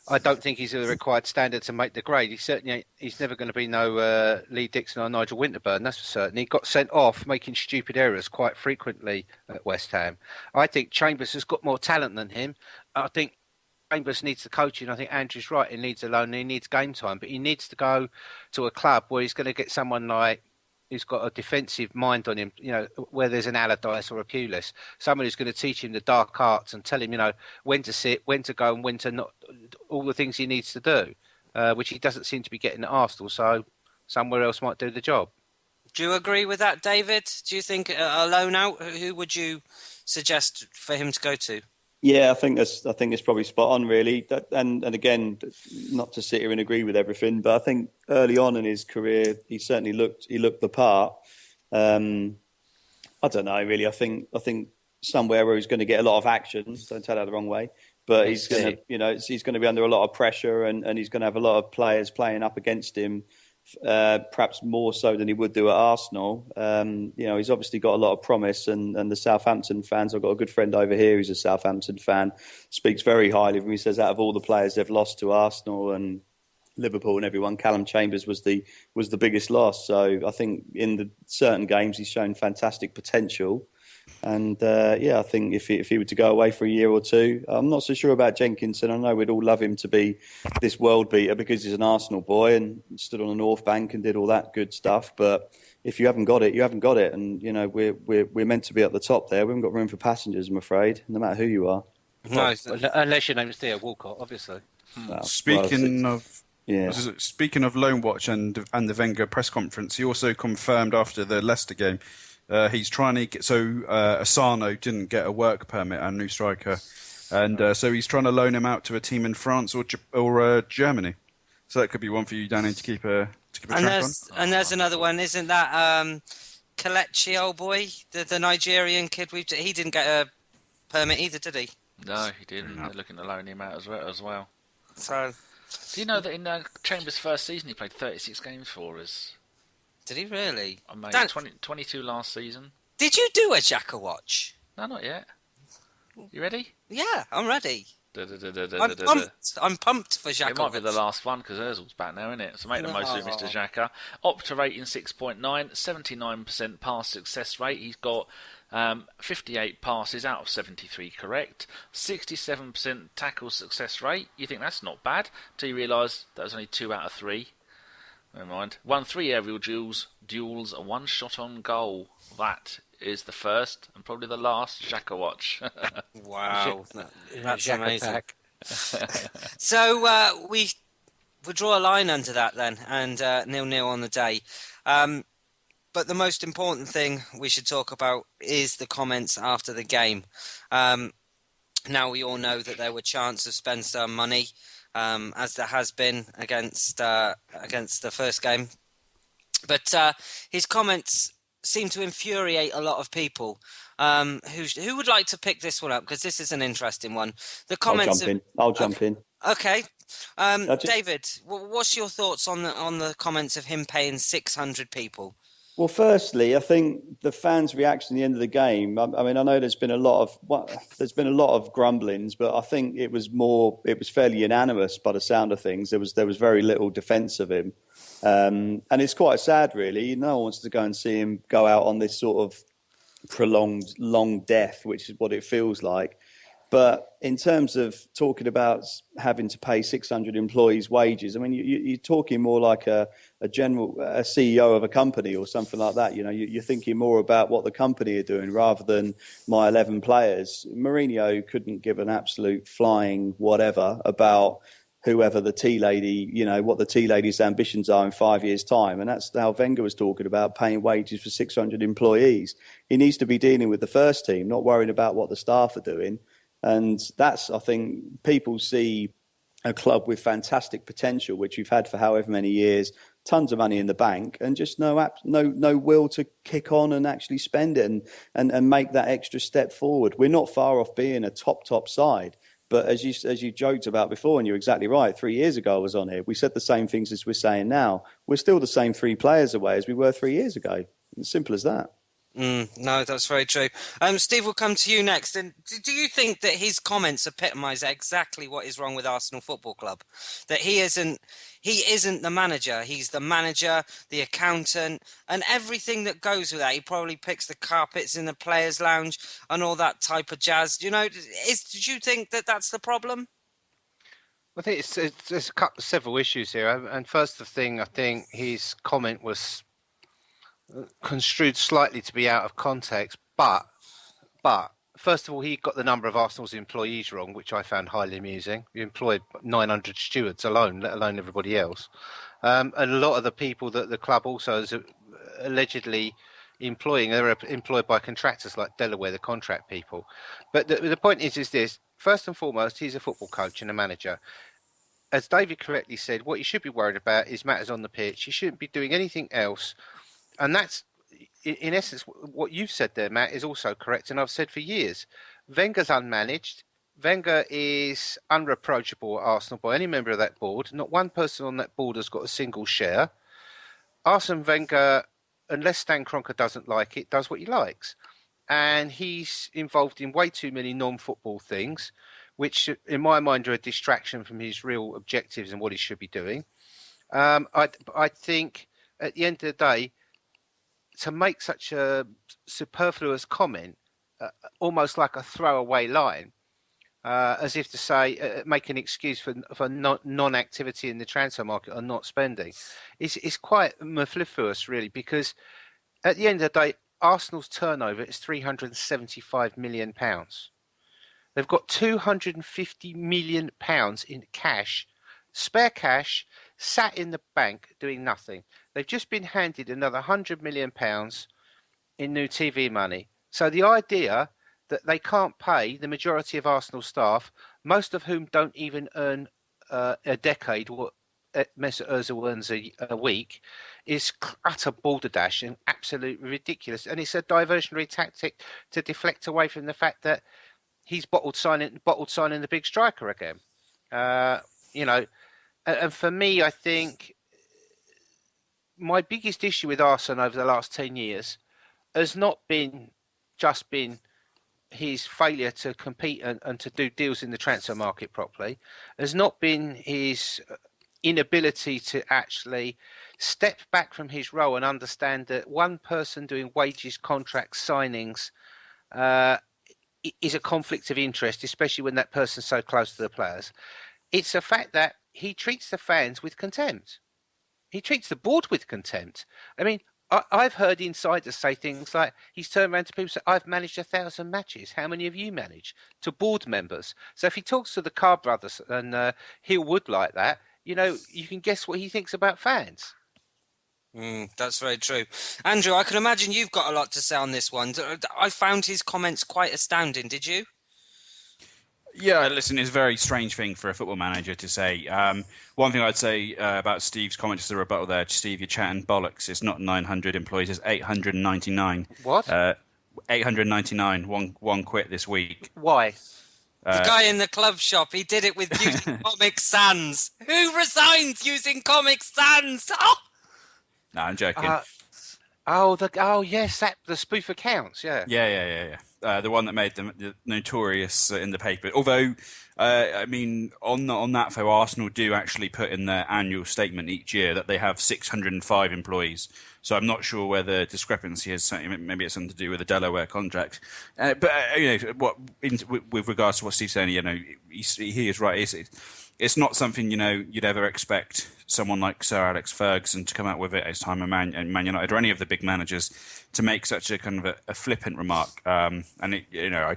I don't think he's the required standard to make the grade. He's never going to be no Lee Dixon or Nigel Winterburn, that's for certain. He got sent off making stupid errors quite frequently at West Ham. I think Chambers has got more talent than him. I think Chambers needs the coaching. I think Andrew's right. He needs a loan. He needs game time, but he needs to go to a club where he's going to get someone like who's got a defensive mind on him, where there's an Allardyce or a Pulis, someone who's going to teach him the dark arts and tell him, when to sit, when to go and when to not, all the things he needs to do, which he doesn't seem to be getting at Arsenal, so somewhere else might do the job. Do you agree with that, David? Do you think a loan out, who would you suggest for him to go to? Yeah, I think it's probably spot on, really. And again, not to sit here and agree with everything, but I think early on in his career, he certainly looked the part. I don't know, really. I think somewhere where he's going to get a lot of action. Don't take that the wrong way, but he's going to, he's going to be under a lot of pressure, and he's going to have a lot of players playing up against him. Perhaps more so than he would do at Arsenal. He's obviously got a lot of promise, and the Southampton fans, I've got a good friend over here who's a Southampton fan, speaks very highly of him. He says out of all the players they've lost to Arsenal and Liverpool and everyone, Callum Chambers was the biggest loss. So I think in the certain games he's shown fantastic potential. And I think if he were to go away for a year or two, I'm not so sure about Jenkinson. I know we'd all love him to be this world beater because he's an Arsenal boy and stood on the North Bank and did all that good stuff. But if you haven't got it, you haven't got it. And we're meant to be at the top there. We haven't got room for passengers, I'm afraid, no matter who you are. No, unless your name's Theo Walcott, obviously. Well, speaking of Loan Watch and the Wenger press conference, he also confirmed after the Leicester game. He's trying to get Asano didn't get a work permit, our new striker, and so he's trying to loan him out to a team in France or Germany. So that could be one for you, Danny, to keep a track on. And there's another one, isn't that Kelechi, old boy, the Nigerian kid? He didn't get a permit either, did he? No, he didn't. They're looking to loan him out as well. So, do you know that in Chambers' first season he played 36 games for us? Did he really? I made 22 last season. Did you do a Xhaka watch? No, not yet. You ready? Yeah, I'm ready. I'm pumped for Xhaka. It might be the last one because Ozil's back now, isn't it? So make the most of it, Mr. Xhaka. Opta rating 6.9, 79% pass success rate. He's got 58 passes out of 73 correct, 67% tackle success rate. You think that's not bad till you realise that was only 2 out of 3. Never mind. Won 3 aerial duels, and 1 shot on goal. That is the first and probably the last Xhaka watch. Wow, that's amazing. So we'll draw a line under that then, and 0-0 on the day. But the most important thing we should talk about is the comments after the game. Now we all know that there were chances of Spencer money, as there has been against the first game. But his comments seem to infuriate a lot of people. Who would like to pick this one up? Because this is an interesting one. The comments. I'll jump in. Okay. David, what's your thoughts on the comments of him paying 600 people? Well, firstly, I think the fans' reaction at the end of the game. I mean, I know there's been a lot of grumblings, but I think it was fairly unanimous by the sound of things. There was very little defence of him, and it's quite sad, really. No one wants to go and see him go out on this sort of prolonged, long death, which is what it feels like. But in terms of talking about having to pay 600 employees' wages, I mean, you're talking more like a CEO of a company or something like that. You know, you're thinking more about what the company are doing rather than my 11 players. Mourinho couldn't give an absolute flying whatever about whoever the tea lady, you know, what the tea lady's ambitions are in 5 years' time. And that's how Wenger was talking about paying wages for 600 employees. He needs to be dealing with the first team, not worrying about what the staff are doing. And that's, I think, people see a club with fantastic potential, which we've had for however many years, tons of money in the bank, and just no will to kick on and actually spend it and make that extra step forward. We're not far off being a top side. But as you joked about before, and you're exactly right, 3 years ago I was on here, we said the same things as we're saying now. We're still the same 3 players away as we were 3 years ago. As simple as that. No, that's very true. Steve, we'll come to you next. And do you think that his comments epitomise exactly what is wrong with Arsenal Football Club? That he isn't the manager. He's the manager, the accountant, and everything that goes with that. He probably picks the carpets in the players' lounge and all that type of jazz. You know, do you think that that's the problem? I think there's several issues here. And first thing, I think his comment was construed slightly to be out of context, but first of all, he got the number of Arsenal's employees wrong, which I found highly amusing. He employed 900 stewards alone, let alone everybody else. And a lot of the people that the club also is allegedly employing, they're employed by contractors like Delaware, the contract people. But the point is this: first and foremost, he's a football coach and a manager. As David correctly said, what he should be worried about is matters on the pitch. He shouldn't be doing anything else. And that's, in essence, what you've said there, Matt, is also correct. And I've said for years, Wenger's unmanaged. Wenger is unreproachable at Arsenal by any member of that board. Not one person on that board has got a single share. Arsene Wenger, unless Stan Kroenke doesn't like it, does what he likes. And he's involved in way too many non-football things, which in my mind are a distraction from his real objectives and what he should be doing. I think at the end of the day, to make such a superfluous comment, almost like a throwaway line, as if to say, make an excuse for non-activity in the transfer market or not spending, is quite mellifluous, really, because at the end of the day, Arsenal's turnover is £375 million. They've got £250 million in cash, spare cash, sat in the bank doing nothing. They've just been handed another £100 million in new TV money. So the idea that they can't pay the majority of Arsenal staff, most of whom don't even earn a decade what Mesut Ozil earns a week, is utter balderdash and absolutely ridiculous. And it's a diversionary tactic to deflect away from the fact that he's bottled signing the big striker again. And for me, I think my biggest issue with Arsene over the last 10 years has not been his failure to compete and to do deals in the transfer market properly, has not been his inability to actually step back from his role and understand that one person doing wages, contracts, signings is a conflict of interest, especially when that person's so close to the players. It's a fact that he treats the fans with contempt. He treats the board with contempt. I mean, I've heard insiders say things like, he's turned around to people and said, I've managed 1,000 matches. How many have you managed? To board members. So if he talks to the Carr brothers and Hill Wood like that, you can guess what he thinks about fans. That's very true. Andrew, I can imagine you've got a lot to say on this one. I found his comments quite astounding. Did you? Yeah, listen, it's a very strange thing for a football manager to say. One thing I'd say about Steve's comment as a rebuttal there, Steve, you're chatting bollocks. It's not 900 employees, it's 899. What? 899, one quit this week. Why? The guy in the club shop, he did it with using Comic Sans. Who resigns using Comic Sans? Oh! No, I'm joking. Yes, the spoof accounts, yeah. Yeah. The one that made them notorious in the paper. Although, I mean, on that though, Arsenal do actually put in their annual statement each year that they have 605 employees. So I'm not sure where the discrepancy is. Maybe it's something to do with the Delaware contract. But with regards to what Steve's saying, he is right. It's not something you'd ever expect someone like Sir Alex Ferguson to come out with it at his time at Man United, or any of the big managers to make such a kind of a flippant remark. I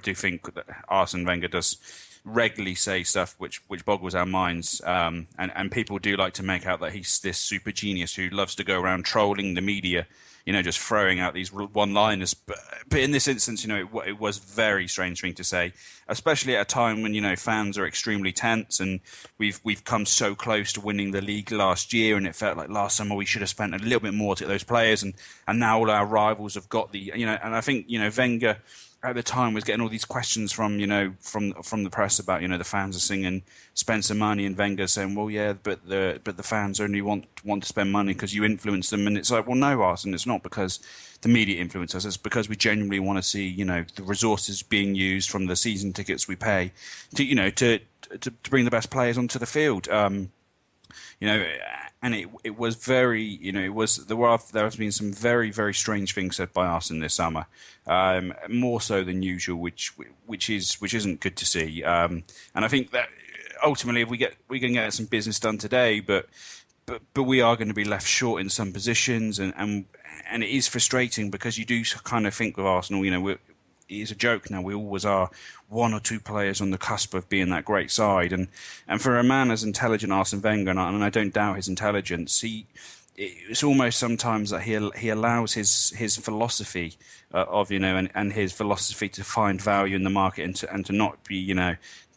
do think that Arsene Wenger does regularly say stuff which boggles our minds, and people do like to make out that he's this super genius who loves to go around trolling the media, just throwing out these one-liners. But in this instance, it was a very strange thing to say, especially at a time when, fans are extremely tense, and we've come so close to winning the league last year, and it felt like last summer we should have spent a little bit more to get those players, and now all our rivals have got and I think, Wenger at the time was getting all these questions from the press about the fans are singing spend some money, and Wenger saying, well, yeah, but the fans only want to spend money because you influence them. And it's like, well, no, Arsene, it's not because the media influence us. It's because we genuinely want to see the resources being used from the season tickets we pay to bring the best players onto the field. And it was very, there has been some very, very strange things said by Arsene this summer, more so than usual, which isn't good to see. And I think that ultimately, if we can get some business done today, but we are going to be left short in some positions, and it is frustrating because you do kind of think with Arsenal, it is a joke now. We always are one or two players on the cusp of being that great side, and for a man as intelligent Arsene Wenger, and I don't doubt his intelligence, it's almost sometimes that he allows his philosophy of and his philosophy to find value in the market and to not be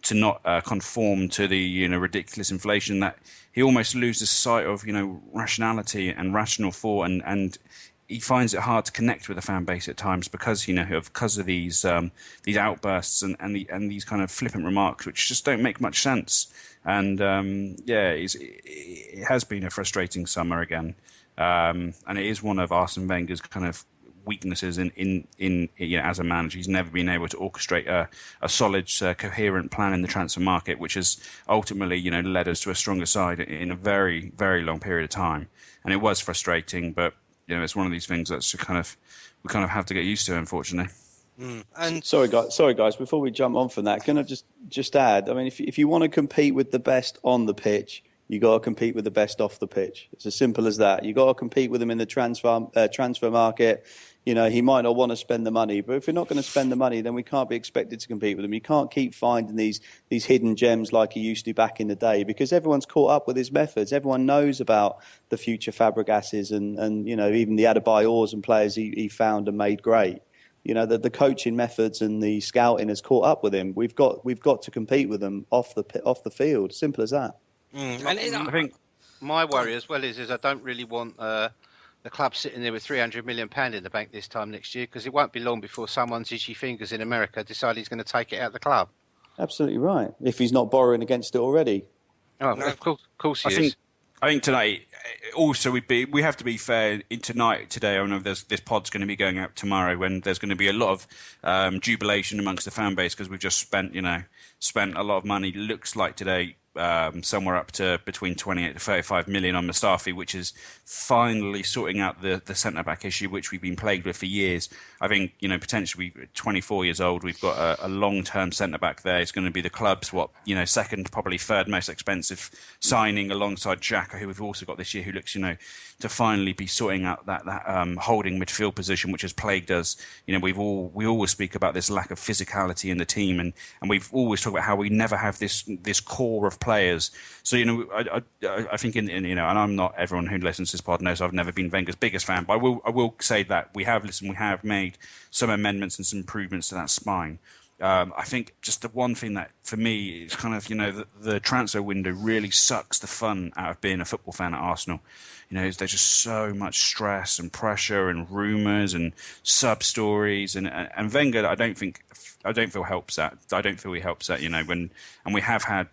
to not conform to the ridiculous inflation, that he almost loses sight of rationality and rational thought, and he finds it hard to connect with the fan base at times because of these outbursts and these kind of flippant remarks which just don't make much sense. And it has been a frustrating summer again, and it is one of Arsene Wenger's kind of weaknesses in as a manager. He's never been able to orchestrate a solid, coherent plan in the transfer market, which has ultimately led us to a stronger side in a very, very long period of time. And it was frustrating, but it's one of these things that's we kind of have to get used to, unfortunately. And sorry guys, before we jump on from that, can I just add? I mean, if you want to compete with the best on the pitch, you got to compete with the best off the pitch. It's as simple as that. You got to compete with them in the transfer market. He might not want to spend the money, but if we're not going to spend the money, then we can't be expected to compete with him. You can't keep finding these hidden gems like he used to back in the day, because everyone's caught up with his methods. Everyone knows about the future Fabregases and even the Adebayors and players he found and made great. The coaching methods and the scouting has caught up with him. We've got to compete with them off the field. Simple as that. I think my worry as well is I don't really want the club sitting there with £300 million in the bank this time next year, because it won't be long before someone's itchy fingers in America decide he's going to take it out of the club. Absolutely right. If he's not borrowing against it already. Oh, no, of course he is. I think tonight also we have to be fair. Today, I know this pod's going to be going out tomorrow, when there's going to be a lot of jubilation amongst the fan base because we've just spent a lot of money. Looks like today. Somewhere up to between 28 to 35 million on Mustafi, which is finally sorting out the centre-back issue, which we've been plagued with for years. I think, potentially 24 years old, we've got a long-term centre-back there. It's going to be the club's, second, probably third most expensive signing alongside Xhaka, who we've also got this year, who looks, to finally be sorting out that holding midfield position, which has plagued us. We always speak about this lack of physicality in the team, and we've always talked about how we never have this core of players. So I think and I'm not, everyone who listens to this pod knows I've never been Wenger's biggest fan, but I will say that we have made some amendments and some improvements to that spine. I think just the one thing that, for me, is kind of, the transfer window really sucks the fun out of being a football fan at Arsenal. There's just so much stress and pressure and rumours and sub-stories. And Wenger, I don't feel helps that. I don't feel he helps that, and we have had,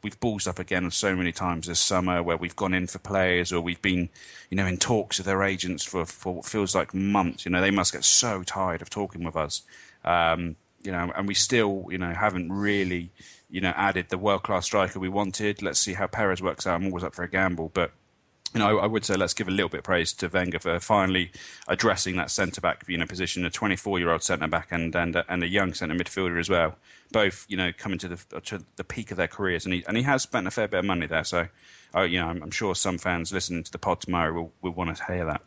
we've ballsed up again so many times this summer where we've gone in for players, or we've been, in talks with their agents for what feels like months. They must get so tired of talking with us. And we still, haven't really, added the world-class striker we wanted. Let's see how Perez works out. I'm always up for a gamble. But, I would say let's give a little bit of praise to Wenger for finally addressing that centre-back, position, a 24-year-old centre-back and a young centre midfielder as well. Both, coming to the peak of their careers. And he has spent a fair bit of money there. So, I'm sure some fans listening to the pod tomorrow will want to hear that.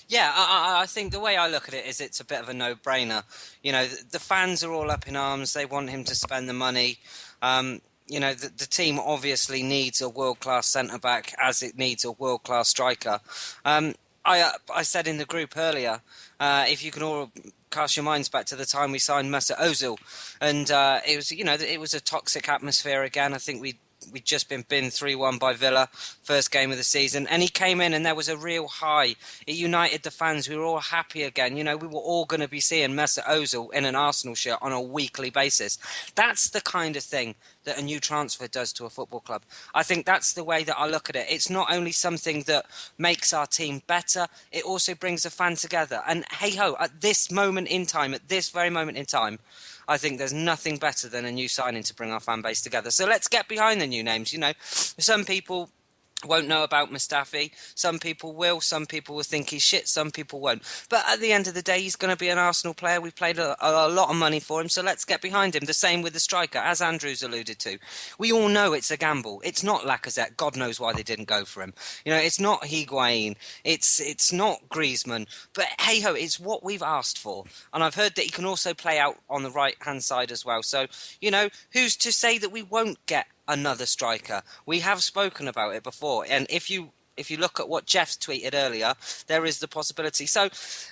Yeah, I think the way I look at it is it's a bit of a no-brainer. The fans are all up in arms. They want him to spend the money. The team obviously needs a world-class centre-back as it needs a world-class striker. I said in the group earlier, if you can all cast your minds back to the time we signed Mesut Ozil, and it was a toxic atmosphere again. I think we'd just been binned 3-1 by Villa, first game of the season. And he came in and there was a real high. It united the fans. We were all happy again. We were all going to be seeing Mesut Ozil in an Arsenal shirt on a weekly basis. That's the kind of thing that a new transfer does to a football club. I think that's the way that I look at it. It's not only something that makes our team better, it also brings the fan together. And hey-ho, at this very moment in time, I think there's nothing better than a new signing to bring our fan base together. So let's get behind the new names. Some people won't know about Mustafi. Some people will. Some people will think he's shit. Some people won't. But at the end of the day, he's going to be an Arsenal player. We've paid a lot of money for him, so let's get behind him. The same with the striker, as Andrew's alluded to. We all know it's a gamble. It's not Lacazette. God knows why they didn't go for him. It's not Higuain. It's not Griezmann. But hey-ho, it's what we've asked for. And I've heard that he can also play out on the right-hand side as well. So, who's to say that we won't get another striker? We have spoken about it before, and if you look at what Jeff's tweeted earlier, there is the possibility. So,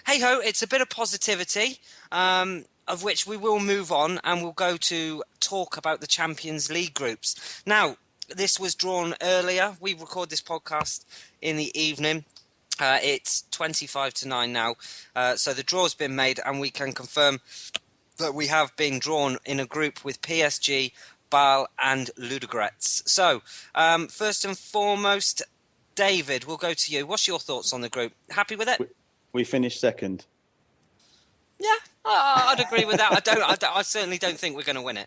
hey-ho, it's a bit of positivity, of which we will move on, and we'll go to talk about the Champions League groups. Now, this was drawn earlier. We record this podcast in the evening. It's 8:55 now, so the draw's been made, and we can confirm that we have been drawn in a group with PSG, Bâle and Ludogorets. So, first and foremost, David, we'll go to you. What's your thoughts on the group? Happy with it? We finished second. Yeah, I'd agree with that. I certainly don't think we're going to win it.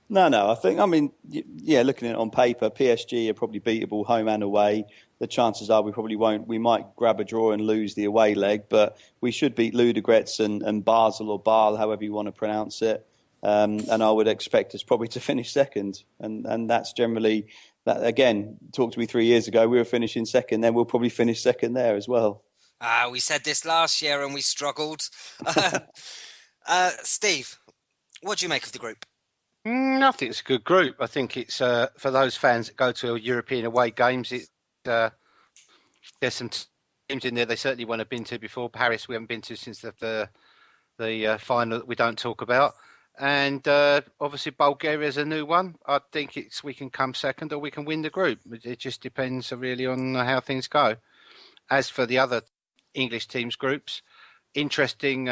No. Looking at it on paper, PSG are probably beatable home and away. The chances are we probably won't. We might grab a draw and lose the away leg, but we should beat Ludogorets and Basel or Bâle, however you want to pronounce it. And I would expect us probably to finish second. And that's generally, that again, talk to me 3 years ago, we were finishing second, then we'll probably finish second there as well. We said this last year and we struggled. Steve, what do you make of the group? I think it's a good group. I think it's for those fans that go to European away games, there's some teams in there they certainly won't have been to before. Paris we haven't been to since the final that we don't talk about. And obviously Bulgaria's a new one. I think we can come second or we can win the group. It just depends really on how things go. As for the other English teams groups, interesting.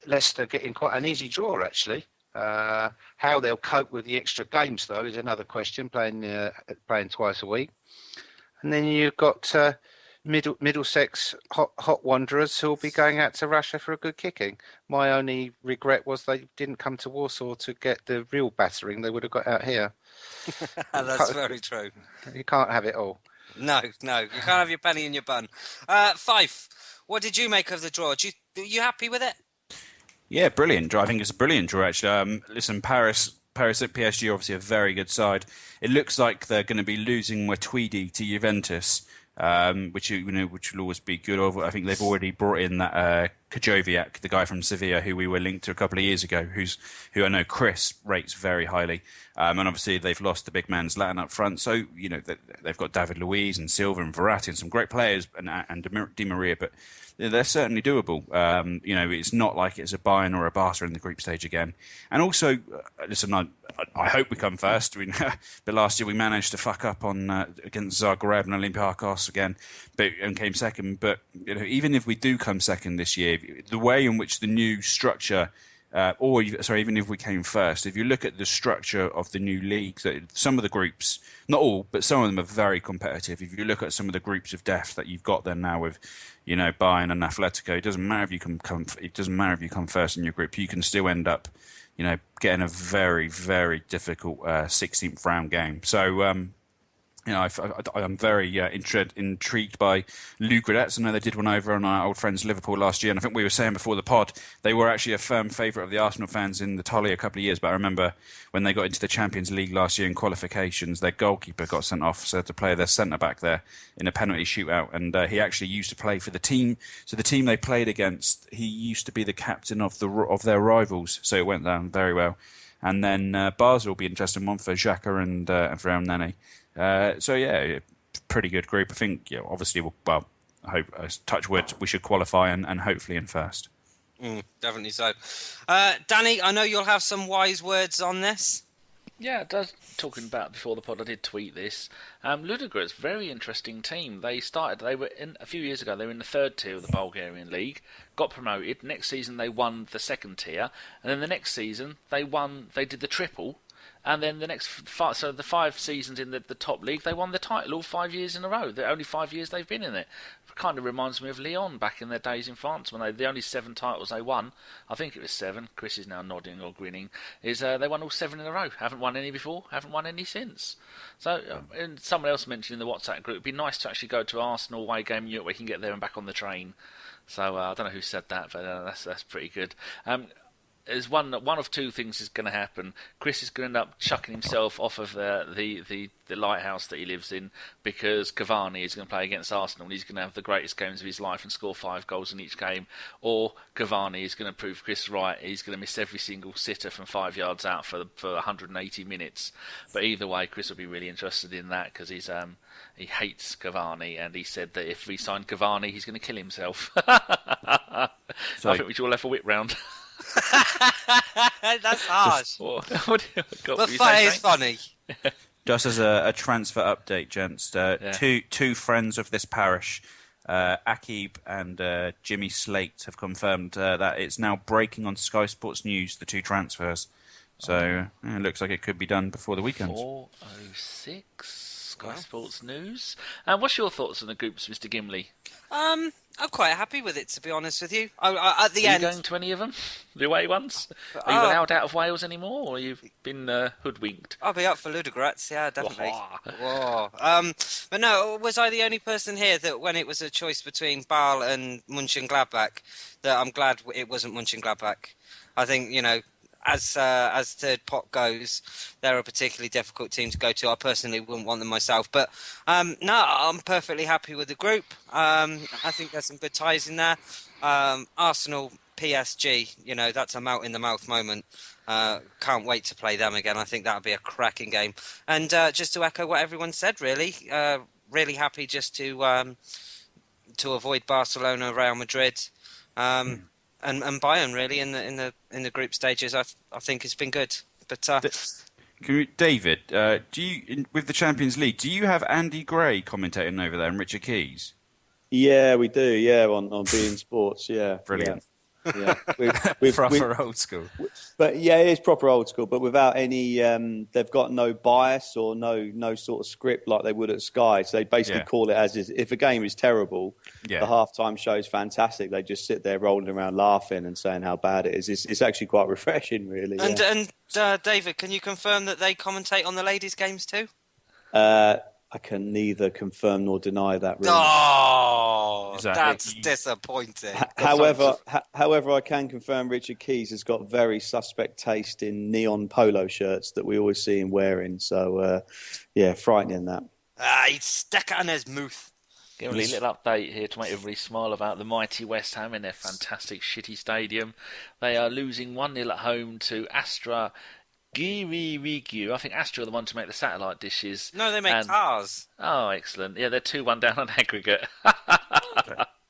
Leicester getting quite an easy draw actually. How they'll cope with the extra games though is another question. Playing twice a week, and then you've got Middlesex hot Wanderers who'll be going out to Russia for a good kicking. My only regret was they didn't come to Warsaw to get the real battering they would have got out here. That's very true. You can't have it all. No, you can't have your penny in your bun. Fife, what did you make of the draw? Are you happy with it? Yeah, brilliant draw. I think it's a brilliant draw actually. Listen, Paris at PSG obviously a very good side. It looks like they're going to be losing Matuidi to Juventus. Which will always be good. I think they've already brought in that Kajoviak, the guy from Sevilla who we were linked to a couple of years ago, who I know Chris rates very highly. And obviously they've lost the big man Zlatan up front. So, they've got David Luiz and Silva and Verratti and some great players and Di Maria, but they're certainly doable. It's not like it's a Bayern or a Barca in the group stage again. And also, listen, I hope we come first. But last year we managed to fuck up on against Zagreb and Olympiacos again, and came second. But even if we do come second this year, the way in which the new structure, even if we came first, if you look at the structure of the new league, some of the groups, not all, but some of them are very competitive. If you look at some of the groups of death that you've got there now with, Bayern and Atletico, it doesn't matter if you come first in your group, you can still end up, getting a very, very difficult 16th round game. So, I'm very intrigued by Ludogorets. I know they did one over on our old friends Liverpool last year, and I think we were saying before the pod they were actually a firm favourite of the Arsenal fans in the Tolly a couple of years. But I remember when they got into the Champions League last year in qualifications, their goalkeeper got sent off, so they had to play their centre back there in a penalty shootout, and he actually used to play for the team. So the team they played against, he used to be the captain of their rivals, so it went down very well. And then Basel will be an interesting one for Xhaka and for El Nene. Pretty good group. I think, obviously, I hope, touch wood, we should qualify and hopefully in first. Definitely so. Danny, I know you'll have some wise words on this. Yeah, talking about before the pod, I did tweet this. Ludogorets, very interesting team. They were a few years ago, they were in the third tier of the Bulgarian league, got promoted. Next season, they won the second tier. And then the next season, they did the triple. And then the next the 5 seasons in the top league, they won the title all 5 years in a row. The only 5 years they've been in it. It kind of reminds me of Lyon back in their days in France when the only 7 titles they won, I think it was 7, Chris is now nodding or grinning, is they won all 7 in a row. Haven't won any before, haven't won any since. So, and someone else mentioned in the WhatsApp group, it'd be nice to actually go to Arsenal away game where we can get there and back on the train. So I don't know who said that, but that's pretty good. There's one of two things is going to happen. Chris is going to end up chucking himself off of the lighthouse that he lives in because Cavani is going to play against Arsenal and he's going to have the greatest games of his life and score 5 goals in each game. Or Cavani is going to prove Chris right. He's going to miss every single sitter from 5 yards out for 180 minutes. But either way, Chris will be really interested in that because he hates Cavani and he said that if we sign Cavani, he's going to kill himself. I think we should all have a whip round. That's harsh. But fun is funny. Just as a transfer update, gents, two friends of this parish, Akib and Jimmy Slate, have confirmed that it's now breaking on Sky Sports News, the 2 transfers. So it looks like it could be done before the weekend. 4:06 Sky Sports News. And what's your thoughts on the groups, Mr. Gimli? I'm quite happy with it, to be honest with you. At the end, are you going to any of them? The away ones? Are you allowed out of Wales anymore, or you've been hoodwinked? I'll be up for Ludogorets, yeah, definitely. Whoa. But no, was I the only person here that when it was a choice between Bâle and Mönchengladbach, that I'm glad it wasn't Mönchengladbach? I think, as third pot goes, they're a particularly difficult team to go to. I personally wouldn't want them myself. But no, I'm perfectly happy with the group. I think there's some good ties in there. Arsenal, PSG, that's a melt-in-the-mouth moment. Can't wait to play them again. I think that'll be a cracking game. And just to echo what everyone said, really, really happy just to avoid Barcelona, Real Madrid. And Bayern really in the group stages, I think it's been good. But David, do you with the Champions League? Do you have Andy Gray commentating over there and Richard Keys? Yeah, we do. Yeah, on beIN Sports. Yeah, brilliant. Yeah, proper old school. But yeah, it is proper old school. But without any, they've got no bias or no sort of script like they would at Sky. So they basically call it as is. If a game is terrible, the halftime show is fantastic. They just sit there rolling around laughing and saying how bad it is. It's actually quite refreshing, really. And David, can you confirm that they commentate on the ladies' games too? I can neither confirm nor deny that. Really. Oh, that's disappointing. However, I can confirm Richard Keys has got very suspect taste in neon polo shirts that we always see him wearing. So, frightening that. He's stuck on his mouth. Gimli, little update here to make everybody smile about the mighty West Ham in their fantastic shitty stadium. They are losing 1-0 at home to Astra Gimli. I think Astra are the one to make the satellite dishes. No, they make cars. Oh, excellent. Yeah, they're 2-1 down on aggregate.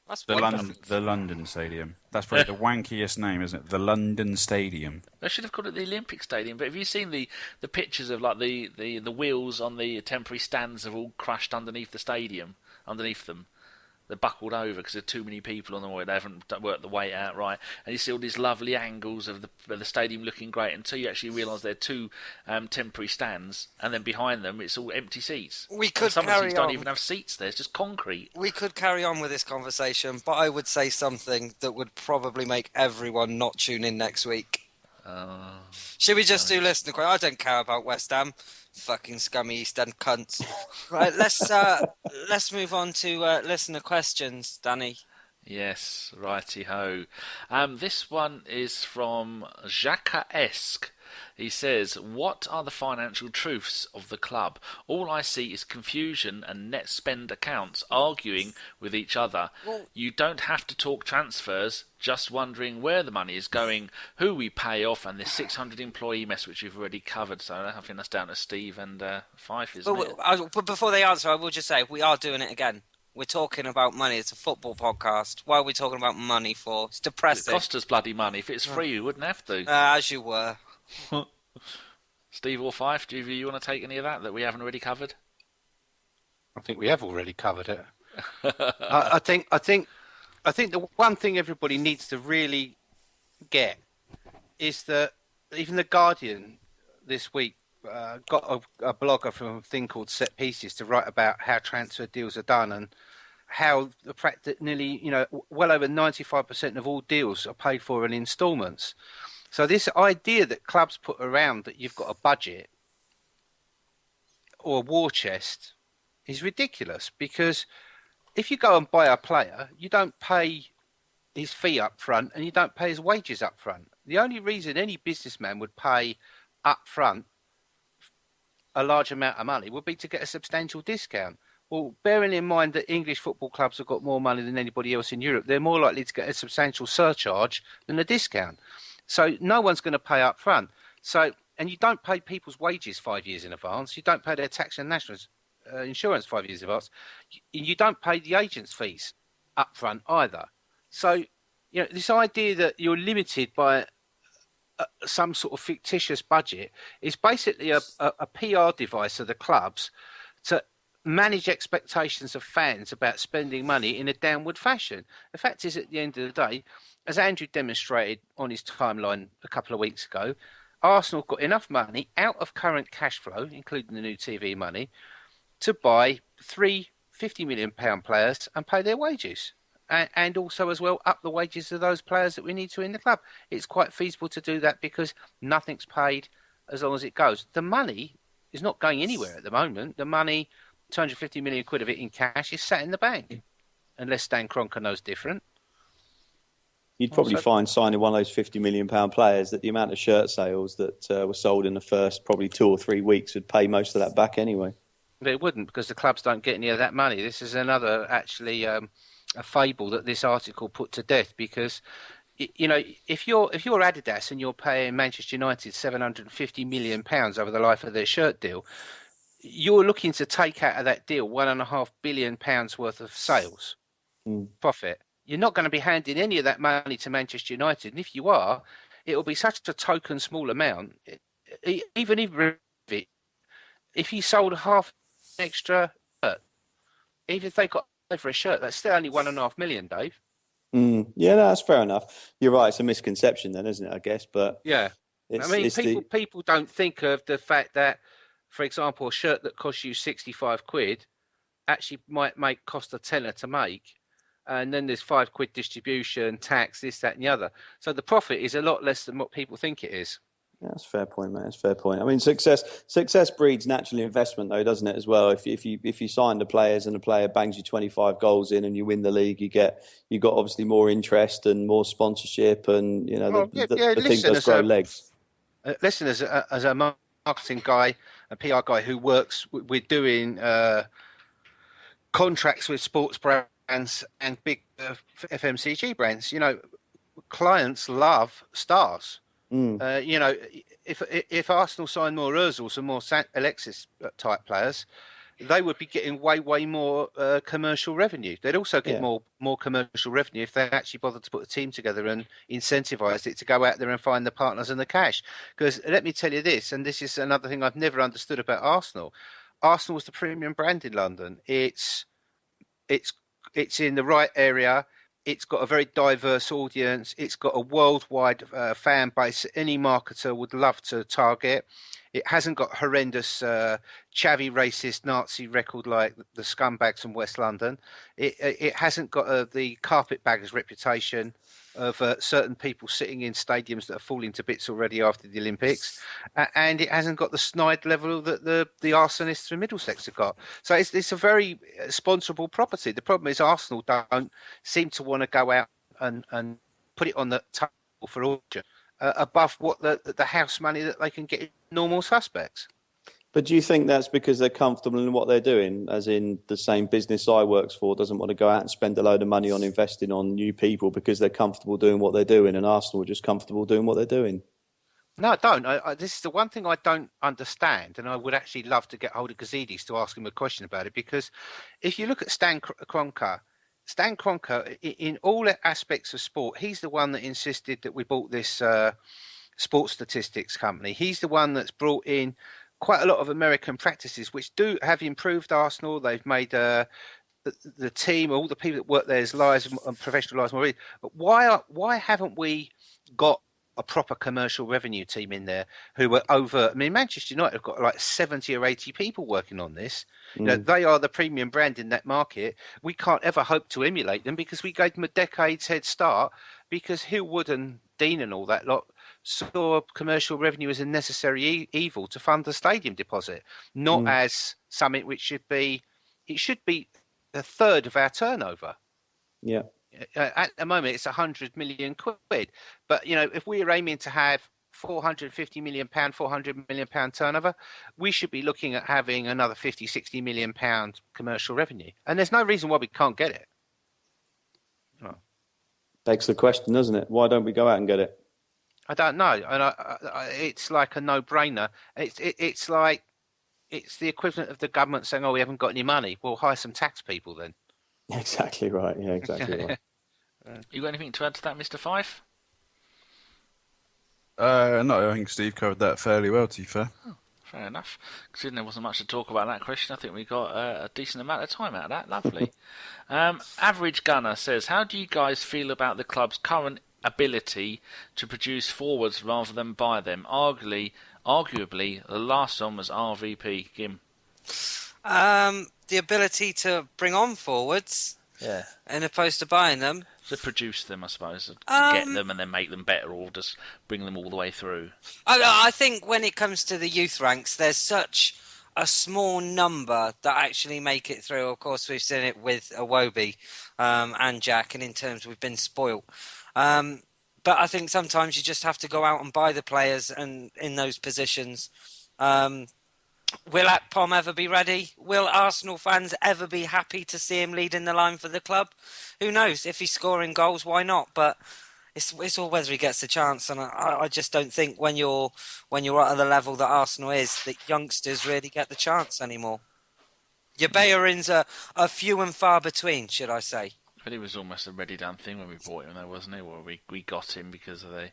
That's the London Stadium. That's probably the wankiest name, isn't it? The London Stadium. They should have called it the Olympic Stadium. But have you seen the pictures of like the wheels on the temporary stands are all crushed underneath the stadium, underneath them? They're buckled over because there are too many people on the way. They haven't worked the weight out right, and you see all these lovely angles of the stadium looking great until you actually realise they're two temporary stands, and then behind them it's all empty seats. We could some carry of the seats on. don't even have seats there; it's just concrete. We could carry on with this conversation, but I would say something that would probably make everyone not tune in next week. Should we just do listener questions? I don't care about West Ham. Fucking scummy East End cunts. Right, let's move on to listener questions, Danny. Yes, righty ho. This one is from Jacques-esque. He says, "What are the financial truths of the club? All I see is confusion and net spend accounts arguing with each other. You don't have to talk transfers, just wondering where the money is going, who we pay off, and this 600 employee mess, which we've already covered." So I think that's down to Steve and Fife, isn't it? But before they answer, I will just say, we are doing it again. We're talking about money. It's a football podcast. Why are we talking about money for? It's depressing. It cost us bloody money. If it's free, we wouldn't have to. As you were. Steve or Fife, do you want to take any of that we haven't already covered? I think we have already covered it. I think the one thing everybody needs to really get is that even the Guardian this week got a blogger from a thing called Set Pieces to write about how transfer deals are done and how nearly, well over 95% of all deals are paid for in instalments. So this idea that clubs put around that you've got a budget or a war chest is ridiculous, because if you go and buy a player, you don't pay his fee up front and you don't pay his wages up front. The only reason any businessman would pay up front a large amount of money would be to get a substantial discount. Well, bearing in mind that English football clubs have got more money than anybody else in Europe, they're more likely to get a substantial surcharge than a discount. So no one's going to pay up front. And you don't pay people's wages 5 years in advance. You don't pay their tax and national insurance 5 years in advance. You don't pay the agents' fees up front either. So, this idea that you're limited by some sort of fictitious budget is basically a PR device of the clubs to manage expectations of fans about spending money in a downward fashion. The fact is, at the end of the day, as Andrew demonstrated on his timeline a couple of weeks ago, Arsenal got enough money out of current cash flow, including the new TV money, to buy 3 £50 million players and pay their wages. And also as well up the wages of those players that we need to in the club. It's quite feasible to do that because nothing's paid as long as it goes. The money is not going anywhere at the moment. The money, 250 million quid of it in cash, is sat in the bank, unless Stan Kroenke knows different. You'd probably find signing one of those £50 million players that the amount of shirt sales that were sold in the first probably 2 or 3 weeks would pay most of that back anyway. But it wouldn't, because the clubs don't get any of that money. This is another, actually, a fable that this article put to death, because, if you're Adidas and you're paying Manchester United £750 million over the life of their shirt deal, you're looking to take out of that deal £1.5 billion worth of sales profit. You're not going to be handing any of that money to Manchester United, and if you are, it will be such a token small amount. Even if you sold half an extra shirt, even if they got for a shirt, that's still only £1.5 million, Dave. Yeah, no, that's fair enough. You're right. It's a misconception, then, isn't it? I guess, but yeah, people don't think of the fact that, for example, a shirt that costs you 65 quid actually might cost a tenner to make. And then there's £5 distribution, tax, this, that, and the other. So the profit is a lot less than what people think it is. Yeah, that's a fair point, mate. That's a fair point. I mean, success breeds natural investment, though, doesn't it? As well, if you sign the players and the player bangs you 25 goals in and you win the league, you got obviously more interest and more sponsorship, and the thing does grow legs. Listen, as a marketing guy, a PR guy who works, we're doing contracts with sports brands and big FMCG brands. Clients love stars. If Arsenal sign more Ozils and more Alexis type players, they would be getting way more commercial revenue. They'd also get more commercial revenue if they actually bothered to put a team together and incentivized it to go out there and find the partners and the cash. Because let me tell you this, and this is another thing I've never understood about Arsenal. Arsenal is the premium brand in London. It's in the right area. It's got a very diverse audience. It's got a worldwide fan base any marketer would love to target. It hasn't got horrendous, chavvy, racist, Nazi record like the scumbags from West London. It hasn't got the carpetbaggers reputation of certain people sitting in stadiums that are falling to bits already after the Olympics, and it hasn't got the snide level that the arsonists from Middlesex have got. So it's a very sponsorable property. The problem is Arsenal don't seem to want to go out and put it on the table for auction above what the house money that they can get in normal suspects. But do you think that's because they're comfortable in what they're doing, as in the same business I works for doesn't want to go out and spend a load of money on investing on new people because they're comfortable doing what they're doing, and Arsenal are just comfortable doing what they're doing? No, I don't. This is the one thing I don't understand, and I would actually love to get hold of Gazidis to ask him a question about it, because if you look at Stan Kroenke, in all aspects of sport, he's the one that insisted that we bought this sports statistics company. He's the one that's brought in quite a lot of American practices, which do have improved Arsenal. They've made the team, all the people that work there's lives and professional lives more. But why haven't we got a proper commercial revenue team in there who were over? I mean, Manchester United have got like 70 or 80 people working on this. They are the premium brand in that market. We can't ever hope to emulate them because we gave them a decade's head start, because Hill Wood and Dean and all that lot saw commercial revenue as a necessary evil to fund the stadium deposit, not as something which should be a third of our turnover. Yeah. At the moment, it's 100 million quid. But, if we're aiming to have £450 million, £400 million turnover, we should be looking at having another £50-60 million commercial revenue. And there's no reason why we can't get it. Begs the question, doesn't it? Why don't we go out and get it? I don't know. And it's like a no-brainer. It's like it's the equivalent of the government saying, "Oh, we haven't got any money." Well, hire some tax people then. Exactly right. Yeah, exactly right. You got anything to add to that, Mr. Fife? No, I think Steve covered that fairly well, to be fair. Oh, fair enough. Considering there wasn't much to talk about that question, I think we got a decent amount of time out of that. Lovely. Average Gunner says, how do you guys feel about the club's current ability to produce forwards rather than buy them? Arguably, the last one was RVP. Gim? The ability to bring on forwards, and opposed to buying them. To produce them, I suppose, to get them and then make them better, or just bring them all the way through. I think when it comes to the youth ranks, there's such a small number that actually make it through. Of course, we've seen it with Iwobi and Jack, and in terms we've been spoilt. But I think sometimes you just have to go out and buy the players and in those positions. Will Akpom ever be ready? Will Arsenal fans ever be happy to see him leading the line for the club? Who knows? If he's scoring goals, why not? But it's all whether he gets the chance. And I just don't think when you're at the level that Arsenal is, that youngsters really get the chance anymore. Your Bayerins are few and far between, should I say. But it was almost a ready-done thing when we bought him, though, wasn't it? Well, we got him because of the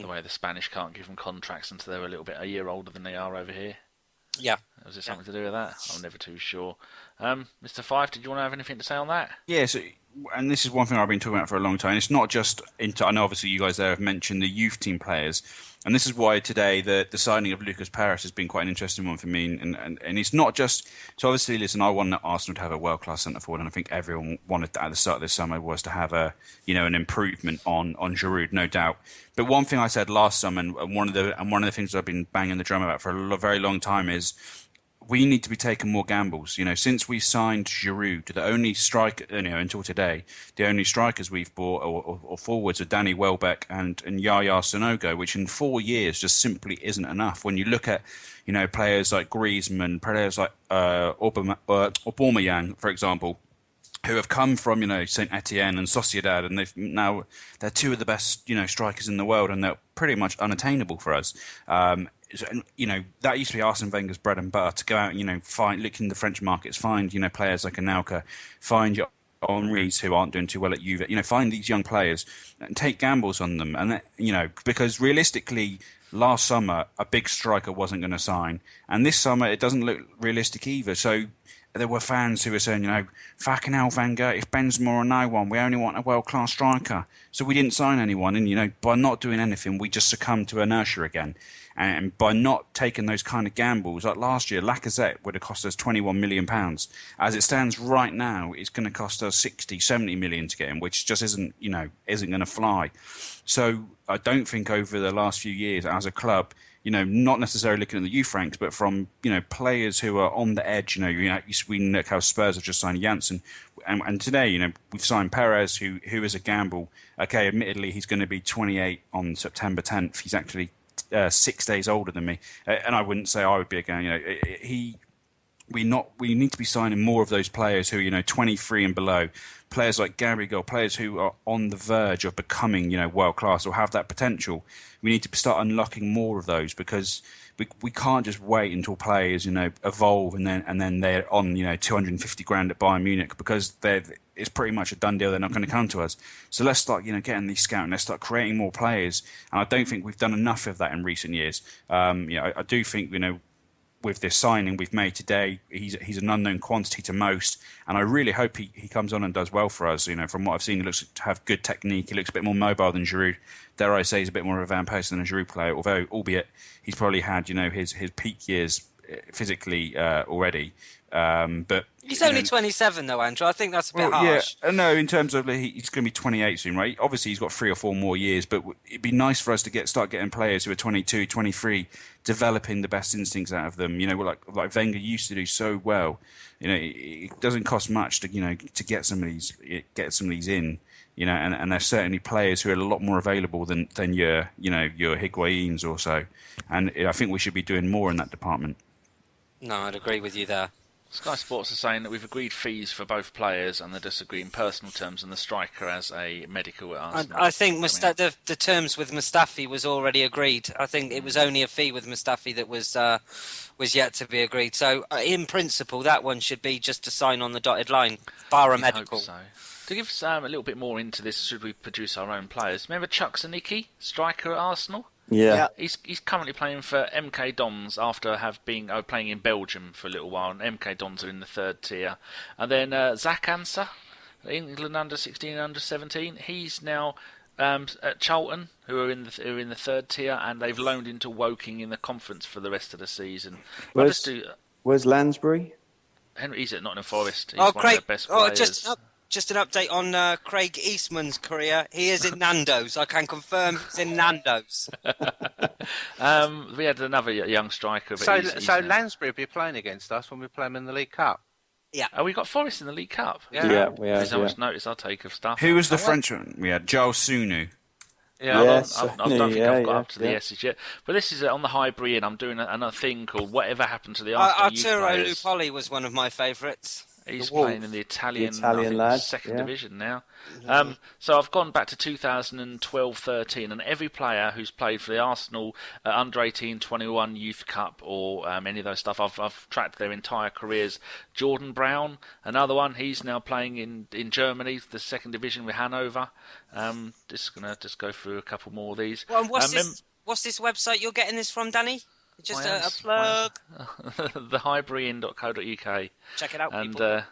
way the Spanish can't give them contracts until they're a year older than they are over here. Yeah. Was it something to do with that? I'm never too sure. Mr. Fife, did you want to have anything to say on that? Yes, and this is one thing I've been talking about for a long time. It's not just I know obviously you guys there have mentioned the youth team players, and this is why today the signing of Lucas Paris has been quite an interesting one for me. And it's not just so obviously. Listen, I wanted Arsenal to have a world-class centre forward, and I think everyone wanted that at the start of this summer was to have an improvement on Giroud, no doubt. But one thing I said last summer, and one of the things I've been banging the drum about for a very long time is, we need to be taking more gambles. Since we signed Giroud, the only striker, until today, the only strikers we've bought or forwards are Danny Welbeck and Yaya Sanogo, which in 4 years just simply isn't enough. When you look at, players like Griezmann, players like Aubameyang, for example, who have come from, Saint Etienne and Sociedad, and they're two of the best, strikers in the world, and they're pretty much unattainable for us. That used to be Arsene Wenger's bread and butter, to go out and, look in the French markets, find, players like Anelka, find your Henrys who aren't doing too well at Juve, find these young players and take gambles on them. And, because realistically, last summer, a big striker wasn't going to sign. And this summer, it doesn't look realistic either. So there were fans who were saying, fucking hell, Wenger, if Benzema or no one, we only want a world-class striker. So we didn't sign anyone. And, by not doing anything, we just succumbed to inertia again. And by not taking those kind of gambles, like last year, Lacazette would have cost us £21 million. As it stands right now, it's going to cost us 60, 70 million to get him, which just isn't going to fly. So I don't think over the last few years as a club, not necessarily looking at the youth ranks, but from, players who are on the edge, we look how Spurs have just signed Janssen. And today, we've signed Perez, who is a gamble. Okay, admittedly, he's going to be 28 on September 10th. He's actually 6 days older than me, and I wouldn't say I would be again. We need to be signing more of those players who 23 and below, players like Gabriel, players who are on the verge of becoming world class or have that potential. We need to start unlocking more of those, because we can't just wait until players evolve and then they're on 250 grand at Bayern Munich, because it's pretty much a done deal. They're not going to come to us. So let's start getting these scouting. Let's start creating more players. And I don't think we've done enough of that in recent years. I do think with this signing we've made today, he's an unknown quantity to most, and I really hope he comes on and does well for us. From what I've seen, he looks to have good technique. He looks a bit more mobile than Giroud. Dare I say, he's a bit more of a Van Persie than a Giroud player, albeit he's probably had his peak years physically already. But he's only 27 though, Andrew. I think that's a bit harsh. Yeah, no, in terms of he's going to be 28 soon, right? Obviously, he's got 3 or 4 more years, but it'd be nice for us to start getting players who are 22, 23, developing the best instincts out of them. Like Wenger used to do so well. It doesn't cost much to get some of these in. And there's certainly players who are a lot more available than your Higuains or so. And I think we should be doing more in that department. No, I'd agree with you there. Sky Sports are saying that we've agreed fees for both players, and they're disagreeing personal terms, and the striker as a medical at Arsenal. I think the terms with Mustafi was already agreed. I think it was only a fee with Mustafi that was yet to be agreed. So in principle, that one should be just to sign on the dotted line, bar a medical. So. To give a little bit more into this, should we produce our own players? Remember Chuck Zanicki, striker at Arsenal? Yeah. He's currently playing for MK Dons after playing in Belgium for a little while, and MK Dons are in the 3rd tier. And then Zach Anser, England under 16 and under 17. He's now at Charlton, who are in the 3rd tier, and they've loaned into Woking in the conference for the rest of the season. Where's Lansbury? He's at Nottingham Forest. He's one of their best players. Just an update on Craig Eastman's career. He is in Nando's. I can confirm he's in Nando's. We had another young striker. But so Lansbury will be playing against us when we play him in the League Cup. Yeah. Oh, we got Forest in the League Cup. Yeah, we have. There's how much notice I'll take of stuff. Who was the Frenchman? We had Joel Sunu. Yeah, I don't think I've got up to the S's yet. But this is on the Highbury, and I'm doing another thing called Whatever Happened to the Arsenal Youth Players. Arturo Lupoli was one of my favourites. He's playing in the Italian lad, second division now. So I've gone back to 2012-13, and every player who's played for the Arsenal under-18, 21 Youth Cup or any of those stuff, I've tracked their entire careers. Jordan Brown, another one, he's now playing in Germany, the second division with Hanover. Just going to go through a couple more of these. Well, what's this website you're getting this from, Danny? Just a plug. Thehighbury.co.uk. Check it out, and, people.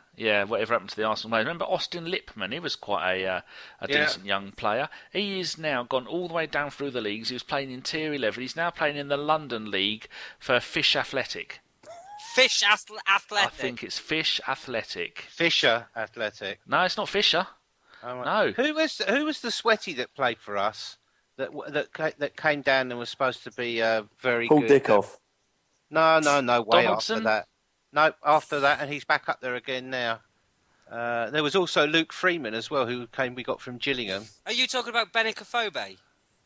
Whatever happened to the Arsenal players. Remember Austin Lipman? He was quite a decent young player. He is now gone all the way down through the leagues. He was playing in Tier 11. He's now playing in the London League for Fish Athletic. Fish Athletic? I think it's Fish Athletic. Fisher Athletic. No, it's not Fisher. Oh, no. Who was the sweaty that played for us? That came down and was supposed to be very Paul good. Dickoff. No, way Donaldson? after that. No, after that, and he's back up there again now. There was also Luke Freeman as well, we got from Gillingham. Are you talking about Benicophobe?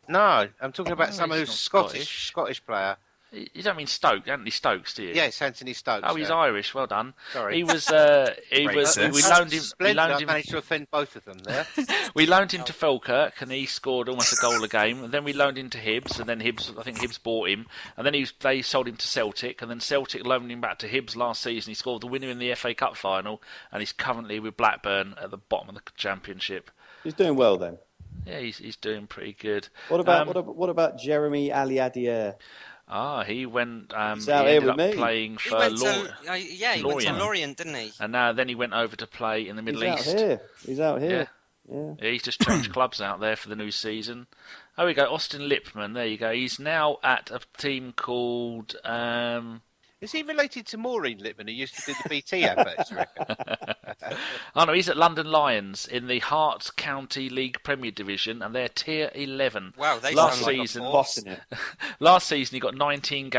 No, I'm talking about someone he's who's not Scottish player. You don't mean Stokes, Anthony Stokes, do you? Yes, Anthony Stokes. Oh, he's Irish. Well done. Sorry. He was. We loaned him. I managed to offend both of them there. We loaned him to Falkirk, and he scored almost a goal a game. And then we loaned him to Hibs, and then Hibs bought him. And then they sold him to Celtic, and then Celtic loaned him back to Hibs last season. He scored the winner in the FA Cup final, and he's currently with Blackburn at the bottom of the Championship. He's doing well then. Yeah, he's doing pretty good. What about Jeremy Aliadier? He went. He's he out here ended with up me. playing for Lorient. He went to Lorient, didn't he? And then he went over to play in the Middle East. He's out here. Yeah, he's just changed clubs out there for the new season. Oh, we go, Austin Lipman. There you go. He's now at a team called. Is he related to Maureen Lipman, who used to do the BT adverts, you reckon? Oh, no, he's at London Lions in the Hearts County League Premier Division, and they're Tier 11. Wow, they last sound season, like a force. Last season, he got 19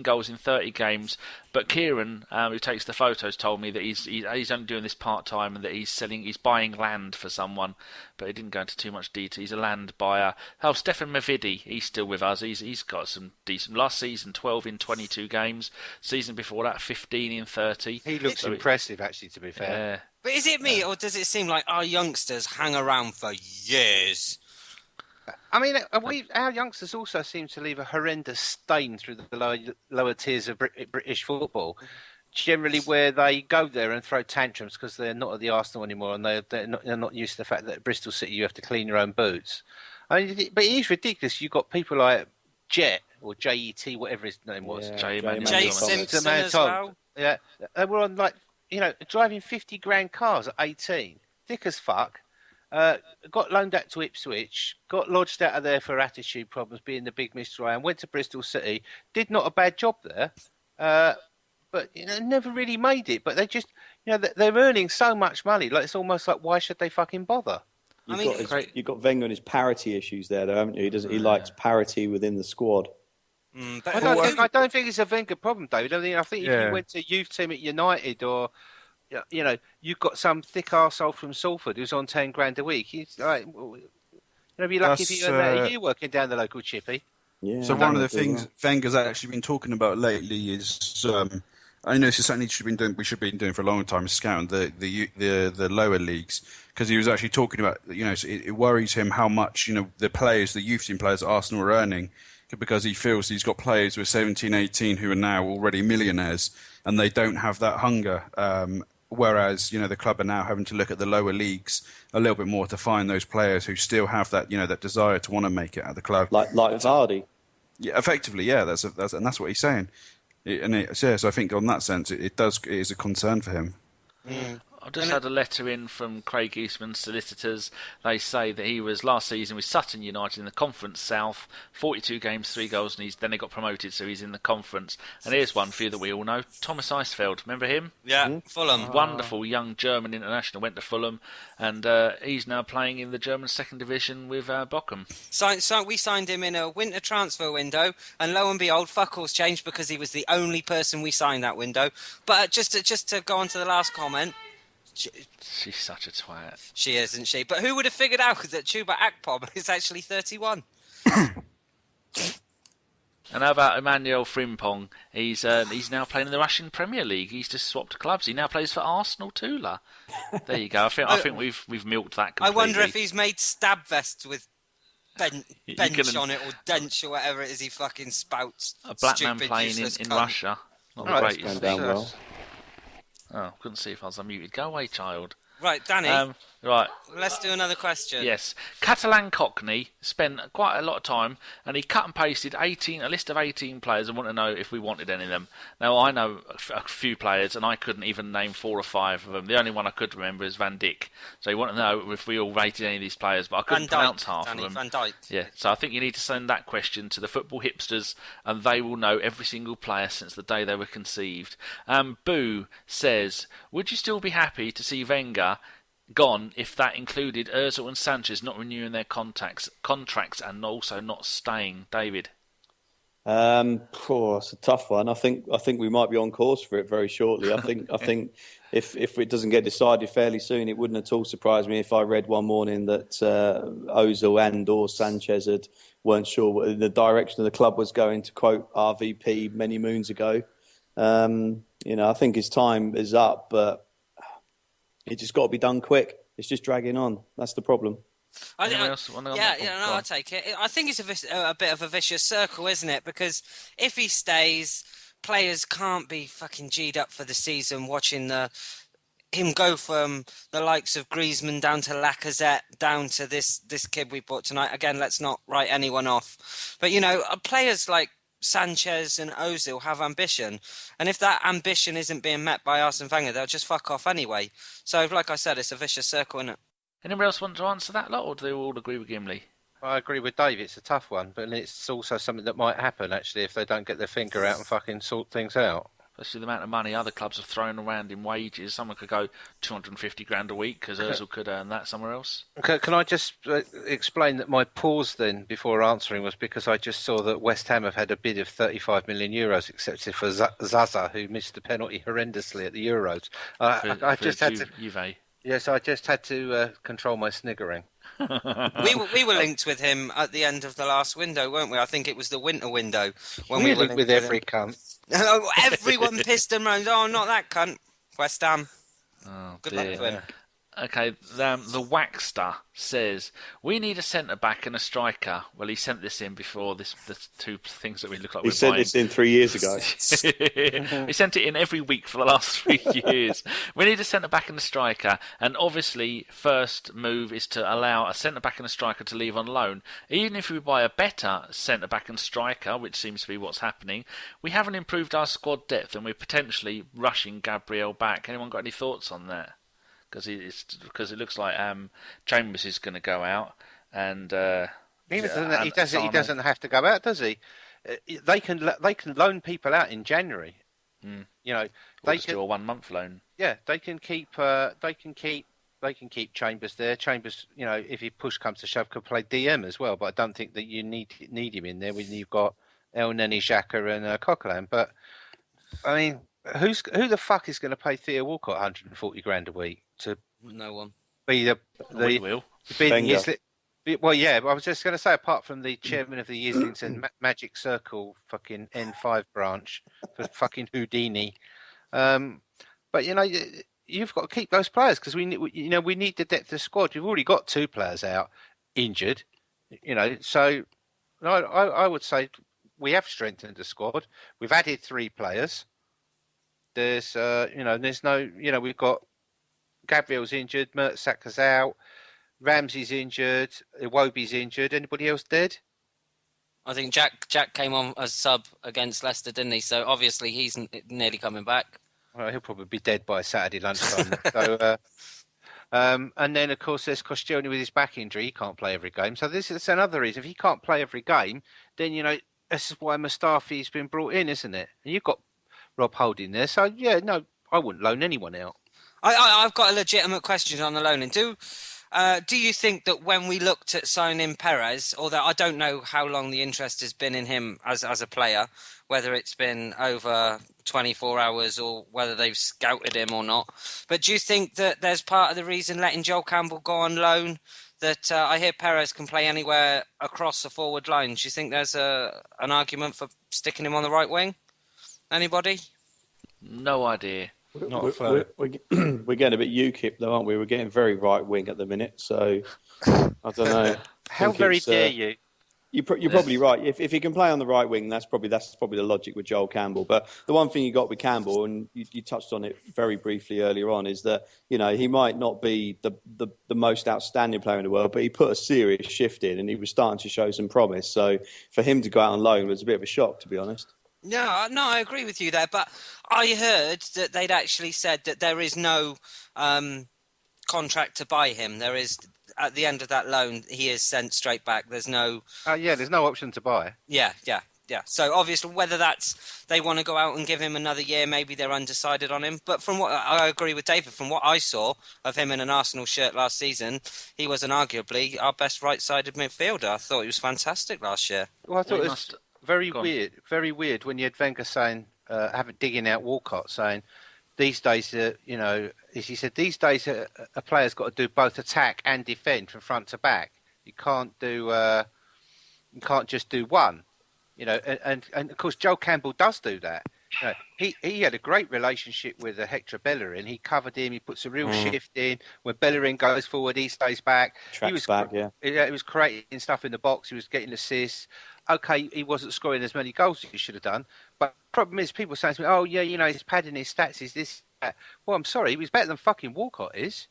goals in 30 games. But Kieran, who takes the photos, told me that he's only doing this part-time and that he's buying land for someone. But he didn't go into too much detail. He's a land buyer. Oh, Stefan Mavidi, he's still with us. He's got some decent. Last season, 12 in 22 games. Season before that, 15 in 30. He looks impressive, actually, to be fair. Yeah. But is it me, or does it seem like our youngsters hang around for years? I mean, our youngsters also seem to leave a horrendous stain through the lower tiers of British football. Generally, where they go there and throw tantrums because they're not at the Arsenal anymore, and they're not used to the fact that at Bristol City you have to clean your own boots. I mean, but it is ridiculous. You've got people like Jet or JET, whatever his name was, Jay Simpson as well. Yeah, they were on driving 50 grand cars at 18, thick as fuck. Got loaned out to Ipswich, got lodged out of there for attitude problems, being the big Mr. and went to Bristol City, did not a bad job there, but never really made it. But they just, they're earning so much money, like it's almost like, why should they fucking bother? You've got Wenger and his parity issues there, though, haven't you? He likes parity within the squad. I don't think it's a Wenger problem, David. I think if you went to a youth team at United or. You've got some thick arsehole from Salford who's on 10 grand a week. He's like, be lucky if you earn that a year working down the local chippy. Yeah. So one of the things Wenger's actually been talking about lately is, I know this is something we should be doing for a long time, is scouting the lower leagues, because he was actually talking about, it worries him how much the youth team players at Arsenal are earning, because he feels he's got players who are 17, 18 who are now already millionaires, and they don't have that hunger. Whereas, the club are now having to look at the lower leagues a little bit more to find those players who still have that, that desire to want to make it at the club. Like Vardy. Yeah, effectively, yeah. That's what he's saying. So I think on that sense, it is a concern for him. Mm. I've just had a letter in from Craig Eastman's solicitors. They say that he was last season with Sutton United in the Conference South, 42 games, 3 goals, and then he got promoted, so he's in the Conference. And here's one for you that we all know, Thomas Eisfeld. Remember him? Yeah, Fulham. Wonderful young German international, went to Fulham, and he's now playing in the German second division with Bochum. So we signed him in a winter transfer window, and lo and behold, fuck all's changed because he was the only person we signed that window. But just to go on to the last comment, she's such a twat. She is, isn't she? But who would have figured out that Chuba Akpom is actually 31? And how about Emmanuel Frimpong? He's now playing in the Russian Premier League. He's just swapped clubs. He now plays for Arsenal Tula. There you go. I think we've milked that completely. I wonder if he's made stab vests with bench on it, or dench, or whatever it is he fucking spouts. A black man playing in Russia. Not the greatest thing. Well. Oh, couldn't see if I was unmuted. Go away, child. Right, Danny. Right. Let's do another question. Yes. Catalan Cockney spent quite a lot of time, and he cut and pasted a list of 18 players and wanted to know if we wanted any of them. Now, I know a few players, and I couldn't even name 4 or 5 of them. The only one I could remember is Van Dijk. So he wanted to know if we all rated any of these players, but I couldn't pronounce half of them. Van Dijk. Yeah, so I think you need to send that question to the football hipsters, and they will know every single player since the day they were conceived. Boo says, would you still be happy to see Wenger gone if that included Ozil and Sanchez not renewing their contracts and also not staying? David? It's a tough one. I think we might be on course for it very shortly. I think if it doesn't get decided fairly soon, it wouldn't at all surprise me if I read one morning that Ozil and or Sanchez weren't sure what the direction of the club was going, to quote RVP many moons ago. I think his time is up, but it just got to be done quick. It's just dragging on. That's the problem. I'll take it. I think it's a bit of a vicious circle, isn't it? Because if he stays, players can't be fucking G'd up for the season watching him go from the likes of Griezmann down to Lacazette, down to this kid we bought tonight. Again, let's not write anyone off. But, players like Sanchez and Ozil have ambition. And if that ambition isn't being met by Arsene Wenger, they'll just fuck off anyway. So, like I said, it's a vicious circle, isn't it? Anyone else want to answer that lot, or do they all agree with Gimli? I agree with Dave. It's a tough one, but it's also something that might happen, actually, if they don't get their finger out and fucking sort things out. Especially the amount of money other clubs have thrown around in wages. Someone could go 250 grand a week because Ozil could earn that somewhere else. Can I just explain that my pause then before answering was because I just saw that West Ham have had a bid of 35 million euros accepted for Zaza, who missed the penalty horrendously at the Euros. I just had to... Yes, I just had to control my sniggering. We were linked with him at the end of the last window, weren't we? I think it was the winter window. When we were linked with every cunt. Everyone pissed him around. Oh, not that cunt. West Ham. Oh, Good luck to him. Okay, the Waxster says, we need a centre-back and a striker. Well, he sent this in before the two things that we look like we're buying. He sent this in 3 years ago. He sent it in every week for the last 3 years. We need a centre-back and a striker, and obviously first move is to allow a centre-back and a striker to leave on loan. Even if we buy a better centre-back and striker, which seems to be what's happening, we haven't improved our squad depth, and we're potentially rushing Gabriel back. Anyone got any thoughts on that? Because it looks like Chambers is going to go out, and he doesn't have to go out, does he? They can loan people out in January. They can do a 1 month loan. Yeah, they can keep Chambers there. Chambers, if he push comes to shove, could play DM as well. But I don't think that you need him in there when you've got El Neni, Xhaka, and Coquelin. But I mean, who the fuck is going to pay Theo Walcott 140 grand a week? No one. Be We will. Well, yeah, I was just going to say, apart from the chairman of the Islington Magic Circle fucking N5 branch for fucking Houdini, but you've got to keep those players because we need the depth of squad. You've already got 2 players out injured, so I would say we have strengthened the squad. We've added 3 players. There's we've got Gabriel's injured, Mertesacker's out, Ramsey's injured, Iwobi's injured. Anybody else dead? I think Jack came on as sub against Leicester, didn't he? So obviously he's nearly coming back. Well, he'll probably be dead by Saturday lunchtime. So, and then of course there's Koscielny with his back injury. He can't play every game. So this is another reason. If he can't play every game, then this is why Mustafi's been brought in, isn't it? And you've got Rob Holding there. So yeah, no, I wouldn't loan anyone out. I've got a legitimate question on the loaning. Do you think that when we looked at signing Perez, although I don't know how long the interest has been in him as a player, whether it's been over 24 hours or whether they've scouted him or not, but do you think that there's part of the reason letting Joel Campbell go on loan that I hear Perez can play anywhere across the forward line? Do you think there's an argument for sticking him on the right wing? Anybody? No idea. We're getting a bit UKIP though, aren't we? We're getting very right wing at the minute, so I don't know. How very dare you? You're probably right. If he can play on the right wing, that's probably the logic with Joel Campbell. But the one thing you got with Campbell, and you touched on it very briefly earlier on, is that he might not be the most outstanding player in the world, but he put a serious shift in, and he was starting to show some promise. So for him to go out on loan was a bit of a shock, to be honest. No, I agree with you there, but I heard that they'd actually said that there is no contract to buy him. There is, at the end of that loan, he is sent straight back. There's no... there's no option to buy. Yeah. So obviously, whether that's they want to go out and give him another year, maybe they're undecided on him. But from what I agree with David, from what I saw of him in an Arsenal shirt last season, he was arguably our best right-sided midfielder. I thought he was fantastic last year. Well, I thought Very weird when you had Wenger saying, digging out Walcott saying, these days, as he said, these days a player's got to do both attack and defend from front to back. You can't just do one, and of course Joel Campbell does do that. He had a great relationship with Hector Bellerin. He covered him. He puts a real shift in. When Bellerin goes forward, he stays back. He was creating stuff in the box. He was getting assists. Okay, he wasn't scoring as many goals as he should have done. But the problem is, people saying to me, "Oh yeah, he's padding his stats. Is this?" That. Well, I'm sorry, he was better than fucking Walcott is.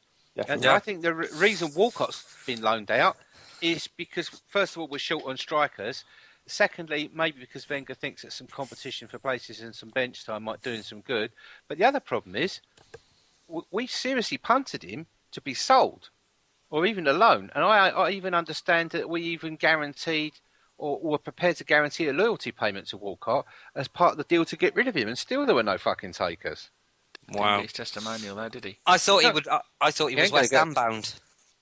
And I think the reason Walcott's been loaned out is because, first of all, we're short on strikers. Secondly, maybe because Wenger thinks that some competition for places and some bench time might do him some good. But the other problem is, we seriously punted him to be sold, or even a loan. And I even understand that we even guaranteed, or were prepared to guarantee a loyalty payment to Walcott as part of the deal to get rid of him. And still there were no fucking takers. Wow. Didn't get his testimonial there, did he? I thought he would. I thought he was West Ham bound.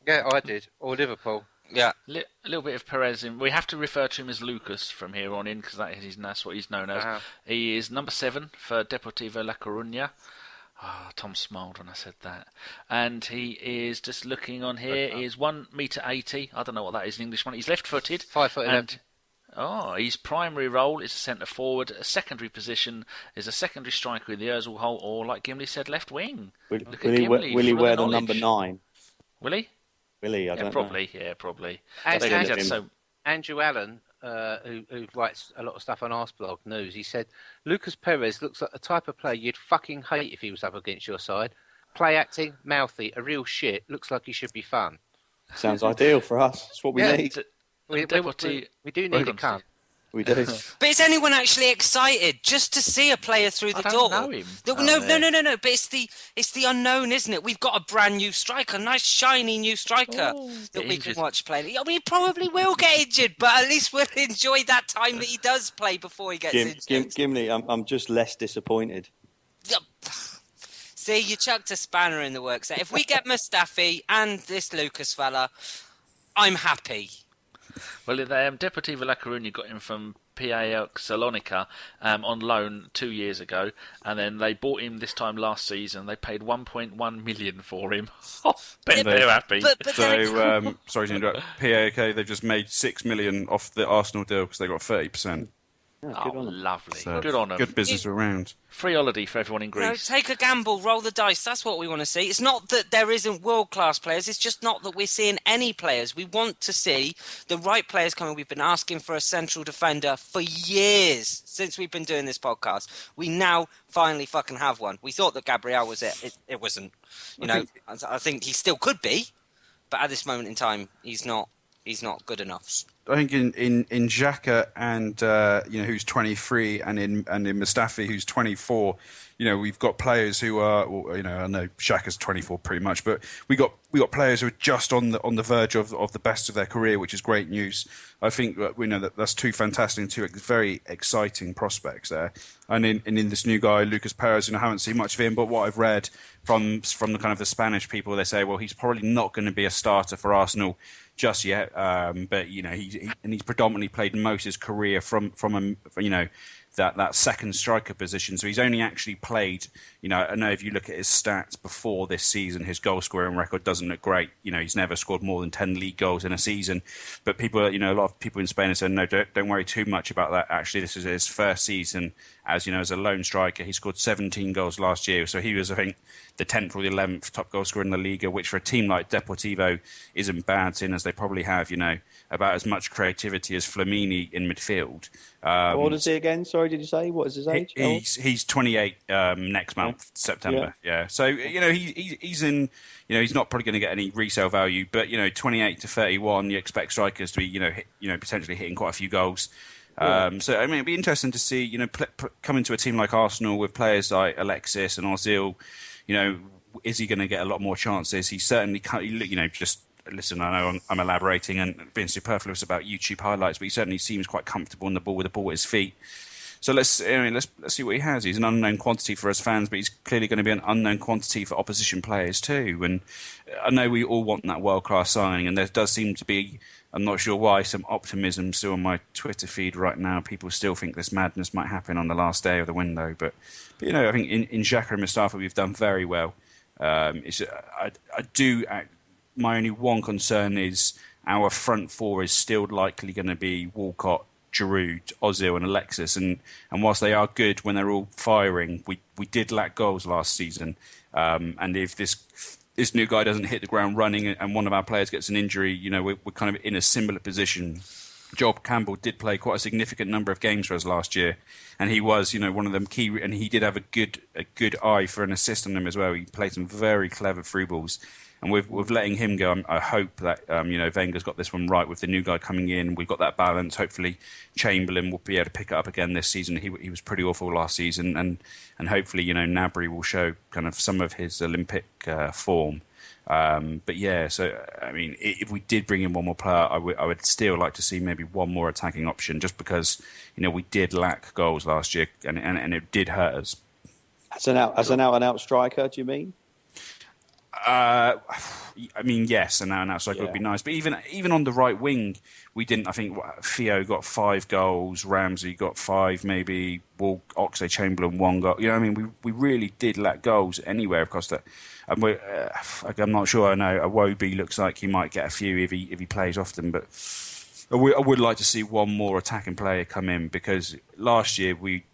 Yeah, I did. Or Liverpool. Yeah. A little bit of Perez in. We have to refer to him as Lucas from here on in because that's what he's known as. He is number 7 for Deportivo La Coruña. Oh, Tom smiled when I said that. And he is, just looking on here, he is 1.80 m. I don't know what that is in English. He's left-footed. 5'11". His primary role is a centre forward. A secondary position is a secondary striker in the Ozil hole, or like Gimli said, left wing. Will he wear the number 9? Will he? Really? I don't know. Yeah, probably. Andrew Allen, who writes a lot of stuff on Arseblog News, he said, Lucas Perez looks like the type of player you'd fucking hate if he was up against your side. Play acting, mouthy, a real shit, looks like he should be fun. Sounds ideal for us. That's what we need. We do need a cunt. We do. But is anyone actually excited just to see a player through the door? I don't know him. No. But it's the unknown, isn't it? We've got a brand new striker, a nice shiny new striker that we can watch play. I mean, he probably will get injured, but at least we'll enjoy that time that he does play before he gets injured. Gimli, I'm just less disappointed. See, you chucked a spanner in the works there. If we get Mustafi and this Lucas fella, I'm happy. Well, Deportivo La Coruña got him from PAOK Salonika on loan 2 years ago, and then they bought him this time last season. They paid 1.1 million for him. They're happy. Sorry to interrupt. PAOK, they've just made 6 million off the Arsenal deal because they got 30%. Lovely. So, good on them. Good business around. Free holiday for everyone in Greece. Take a gamble, roll the dice. That's what we want to see. It's not that there isn't world-class players. It's just not that we're seeing any players. We want to see the right players coming. We've been asking for a central defender for years since we've been doing this podcast. We now finally fucking have one. We thought that Gabriel was it. It wasn't. I think he still could be, but at this moment in time, he's not good enough. I think in Xhaka and who's 23 and in Mustafi who's 24, we've got players who are I know Xhaka's 24 pretty much, but we got players who are just on the verge of the best of their career, which is great news. I think we know that's two fantastic, two very exciting prospects there. And in this new guy Lucas Perez, I haven't seen much of him, but what I've read from the kind of the Spanish people, they say, well, he's probably not going to be a starter for Arsenal just yet, but he's predominantly played most of his career from that second striker position. So he's only actually played, I know if you look at his stats before this season, his goal scoring record doesn't look great. He's never scored more than 10 league goals in a season. But people, a lot of people in Spain have said, no, don't worry too much about that. Actually, this is his first season as a lone striker. He scored 17 goals last year. So he was, I think, the 10th or the 11th top goal scorer in La Liga, which for a team like Deportivo isn't bad, seeing as they probably have, about as much creativity as Flamini in midfield. What is he again? Sorry, did you say? What is his age? He's 28 next month, September. Yeah. So he's in. He's not probably going to get any resale value, but 28 to 31, you expect strikers to be potentially hitting quite a few goals. So I mean, it'd be interesting to see come into a team like Arsenal with players like Alexis and Ozil. Is he going to get a lot more chances? He certainly can't. Just listen. I know I'm elaborating and being superfluous about YouTube highlights, but he certainly seems quite comfortable on the ball with the ball at his feet. So let's see what he has. He's an unknown quantity for us fans, but he's clearly going to be an unknown quantity for opposition players too. And I know we all want that world-class signing, and there does seem to be, I'm not sure why, some optimism still on my Twitter feed right now. People still think this madness might happen on the last day of the window. But I think in Xhaka and Mustafa we've done very well. My only one concern is our front four is still likely going to be Walcott, Giroud, Ozil and Alexis, and whilst they are good when they're all firing, we did lack goals last season, and if this new guy doesn't hit the ground running and one of our players gets an injury, we're kind of in a similar position. Job Campbell did play quite a significant number of games for us last year, and he was one of them key, and he did have a good eye for an assist on them as well. He played some very clever through balls. And with letting him go, I hope that Wenger's got this one right with the new guy coming in. We've got that balance. Hopefully, Chamberlain will be able to pick it up again this season. He was pretty awful last season, and hopefully Gnabry will show kind of some of his Olympic form. But yeah, so I mean, if we did bring in one more player, I would still like to see maybe one more attacking option, just because we did lack goals last year, and it did hurt us. As an out-and-out striker, do you mean? I mean, yes, and now striker would be nice. But even on the right wing, we didn't. I think Theo got 5 goals, Ramsey got 5, maybe Oxlade-Chamberlain 1 goal. I mean, we really did lack goals anywhere across that. And I'm not sure. I know Iwobi looks like he might get a few if he plays often, but I would like to see one more attacking player come in, because last year we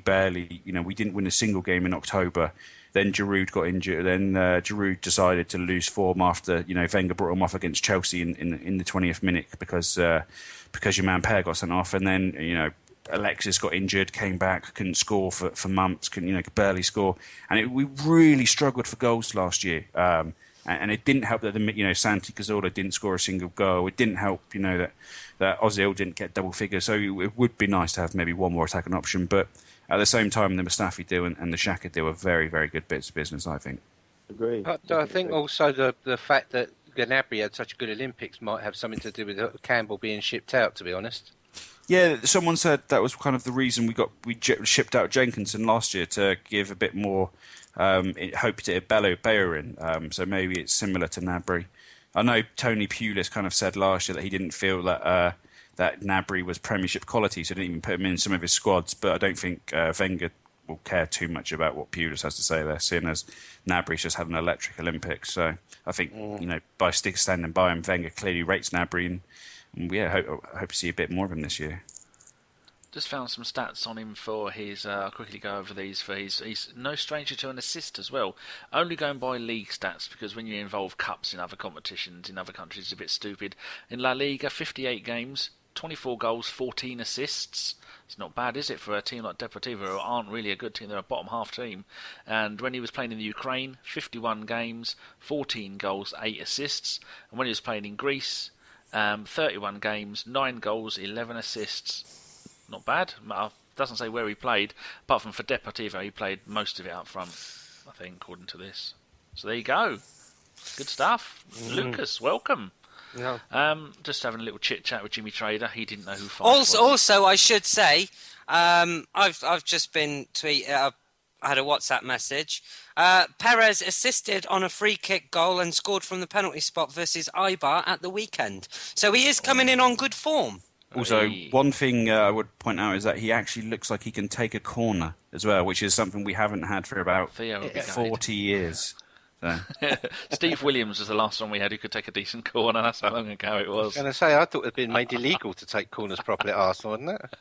barely, we didn't win a single game in October. Then Giroud got injured. Then Giroud decided to lose form after Wenger brought him off against Chelsea in the 20th minute because your man Per got sent off. And then Alexis got injured, came back, couldn't score for months, could barely score. And we really struggled for goals last year. And it didn't help that Santi Cazorla didn't score a single goal. It didn't help that Ozil didn't get double figures. So it would be nice to have maybe one more attacking option, but. At the same time, the Mustafi deal and the Xhaka deal are very, very good bits of business, I think. Agree. I think also the fact that Gnabry had such a good Olympics might have something to do with Campbell being shipped out, to be honest. Yeah, someone said that was kind of the reason we shipped out Jenkinson last year, to give a bit more hope to Bellerin. So maybe it's similar to Gnabry. I know Tony Pulis kind of said last year that he didn't feel that Gnabry was Premiership quality, so didn't even put him in some of his squads. But I don't think Wenger will care too much about what Pulis has to say there, seeing as Gnabry's just had an electric Olympics. So I think by standing by him, Wenger clearly rates Gnabry, and hope to see a bit more of him this year. Just found some stats on him for his. I'll quickly go over these. He's no stranger to an assist as well. Only going by league stats, because when you involve cups in other competitions in other countries, it's a bit stupid. In La Liga, 58 games. 24 goals, 14 assists. It's not bad, is it, for a team like Deportivo, who aren't really a good team? They're a bottom half team. And when he was playing in the Ukraine, 51 games, 14 goals, 8 assists. And when he was playing in Greece, 31 games, 9 goals, 11 assists. Not bad. Doesn't say where he played. Apart from for Deportivo, he played most of it up front, I think, according to this. So there you go. Good stuff. Lucas, welcome. Yeah. Just having a little chit chat with Jimmy Trader. He didn't know who Fife was. Also, I should say, I've just been I had a WhatsApp message. Perez assisted on a free kick goal and scored from the penalty spot versus Eibar at the weekend. So he is coming in on good form. Also, one thing I would point out is that he actually looks like he can take a corner as well, which is something we haven't had for about 40 years. So. Steve Williams was the last one we had who could take a decent corner. That's how long ago it was. I was going to say, I thought it had been made illegal to take corners properly at Arsenal, hadn't it?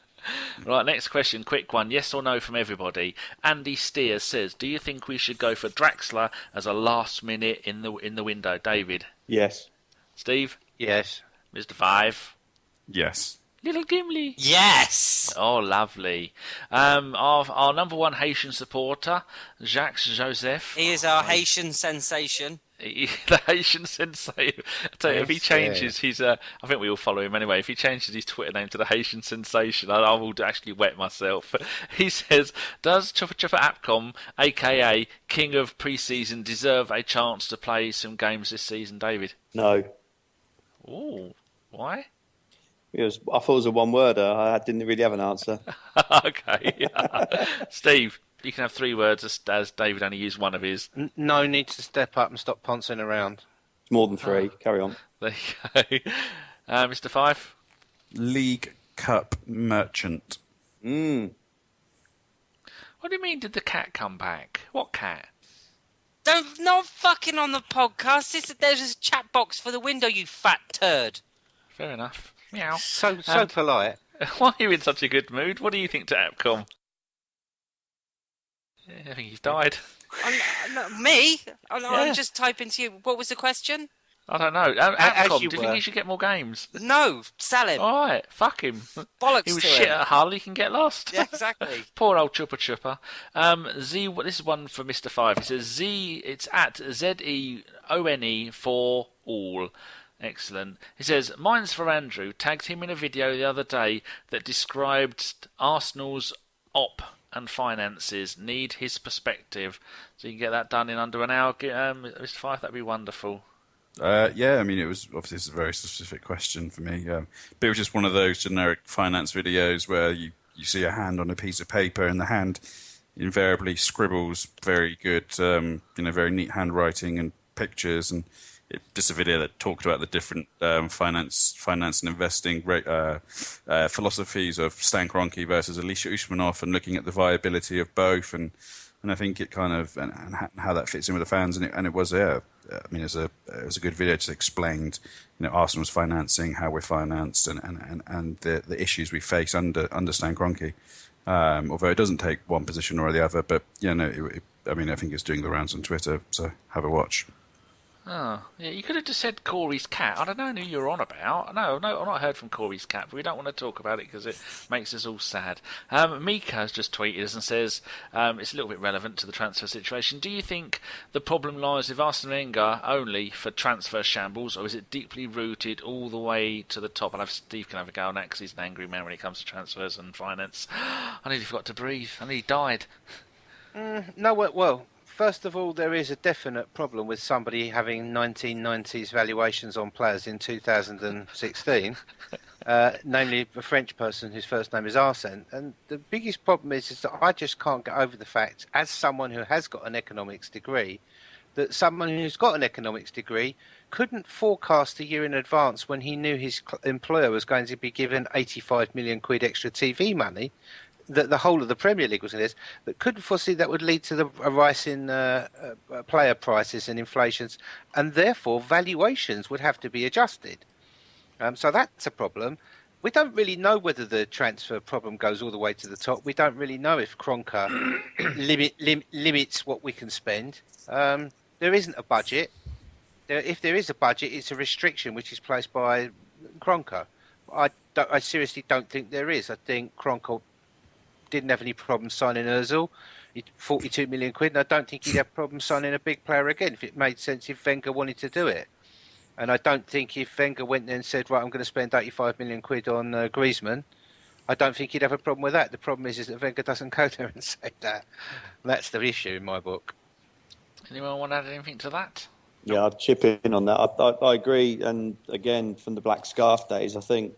Right, next question, quick one. Yes or no from everybody. Andy Steers says, do you think we should go for Draxler as a last minute in the window? David? Yes. Steve? Yes. Mr. Five? Yes. Little Gimli? Yes! Oh, lovely. Our number one Haitian supporter, Jacques Joseph. He is our Haitian sensation. The Haitian sensation. I tell you, if he changes his, I think we all follow him anyway. If he changes his Twitter name to the Haitian sensation, I will actually wet myself. He says, "Does Chopper Apcom, aka King of Pre-season, deserve a chance to play some games this season?" David. No. Ooh, why? I thought it was a one-worder. I didn't really have an answer. Okay. Steve, you can have 3 words as David only used one of his. No need to step up and stop poncing around. It's more than 3. Carry on. There you go. Mr. Fife? League Cup merchant. What do you mean, did the cat come back? What cat? Not fucking on the podcast. There's a chat box for the window, you fat turd. Fair enough. Meow. So polite. Why are you in such a good mood? What do you think to Appcom? I think he's died. Me? I'm just typing to you. What was the question? I don't know. Appcom, do you think he should get more games? No, sell him. All right, fuck him. Bollocks he was to shit him. at Hull, he can get lost. Yeah, exactly. Poor old Chuppa Chuppa. This is one for Mr. Five. He says it's at ZEONE for all. Excellent. He says, mine's for Andrew. Tagged him in a video the other day that described Arsenal's op and finances. Need his perspective. So you can get that done in under an hour. Mr. Five, that'd be wonderful. Yeah, I mean, it was obviously it's a very specific question for me. But it was just one of those generic finance videos where you see a hand on a piece of paper and the hand invariably scribbles very good, very neat handwriting and pictures, and just a video that talked about the different finance and investing philosophies of Stan Kroenke versus Alicia Usmanov, and looking at the viability of both, and I think it kind of and how that fits in with the fans, and it was it was a good video. Just explained, Arsenal's financing, how we're financed, and the issues we face under Stan Kroenke. Although it doesn't take one position or the other, but I think it's doing the rounds on Twitter, so have a watch. Oh, yeah, you could have just said Corey's cat. I don't know who you're on about. No, I've not heard from Corey's cat, but we don't want to talk about it because it makes us all sad. Mika has just tweeted us and says, it's a little bit relevant to the transfer situation. Do you think the problem lies with Arsene Wenger only for transfer shambles, or is it deeply rooted all the way to the top? And Steve can have a go on that because he's an angry man when it comes to transfers and finance. I nearly forgot to breathe. I nearly died. Well, first of all, there is a definite problem with somebody having 1990s valuations on players in 2016, namely a French person whose first name is Arsene. And the biggest problem is that I just can't get over the fact, as someone who has got an economics degree, that someone who's got an economics degree couldn't forecast a year in advance when he knew his employer was going to be given 85 million quid extra TV money, that the whole of the Premier League was in this, that couldn't foresee that would lead to a rise in player prices and inflations, and therefore valuations would have to be adjusted. So that's a problem. We don't really know whether the transfer problem goes all the way to the top. We don't really know if Kroenke limits what we can spend. There isn't a budget. If there is a budget, it's a restriction which is placed by Kroenke. I seriously don't think there is. I think Kroenke didn't have any problem signing Ozil. 42 million quid, and I don't think he'd have problems signing a big player again if it made sense, if Wenger wanted to do it. And I don't think if Wenger went there and said, right, I'm going to spend 85 million quid on Griezmann, I don't think he'd have a problem with that. The problem is that Wenger doesn't go there and say that. That's the issue in my book. Anyone want to add anything to that? Yeah, I'll chip in on that. I agree, and again, from the Black Scarf days, I think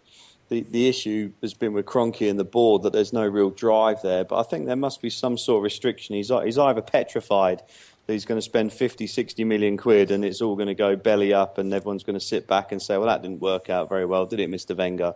the issue has been with Kroenke and the board that there's no real drive there. But I think there must be some sort of restriction. He's either petrified that he's going to spend 50, 60 million quid and it's all going to go belly up and everyone's going to sit back and say, well, that didn't work out very well, did it, Mr. Wenger?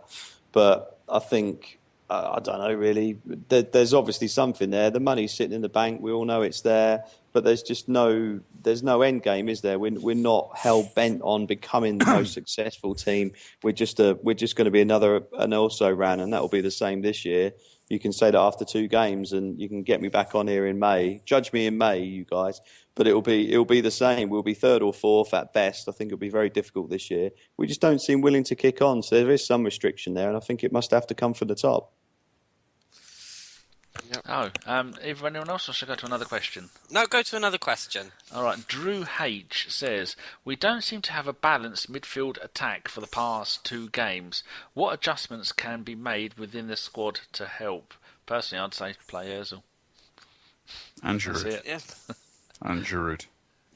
But I think, I don't know really, there's obviously something there. The money's sitting in the bank. We all know it's there. But there's no end game, is there? We're not hell bent on becoming the most successful team. We're just going to be an also ran, and that will be the same this year. You can say that after 2 games, and you can get me back on here in May. Judge me in May, you guys. But it'll be the same. We'll be 3rd or 4th at best. I think it'll be very difficult this year. We just don't seem willing to kick on. So there is some restriction there, and I think it must have to come from the top. Yep. If anyone else wants to go to another question. No, go to another question. All right. Drew H says, we don't seem to have a balanced midfield attack for the past 2 games. What adjustments can be made within the squad to help? Personally, I'd say play Ozil. And Giroud. Yeah. And Giroud.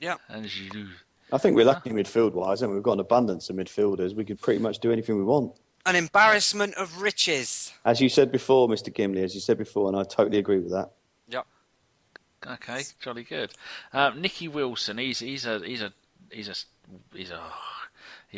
Yeah. And Giroud. I think we're lucky midfield-wise, and we've got an abundance of midfielders. We could pretty much do anything we want. An embarrassment of riches. As you said before, Mr. Gimli, and I totally agree with that. Yep. Okay, jolly good. Nicky Wilson, he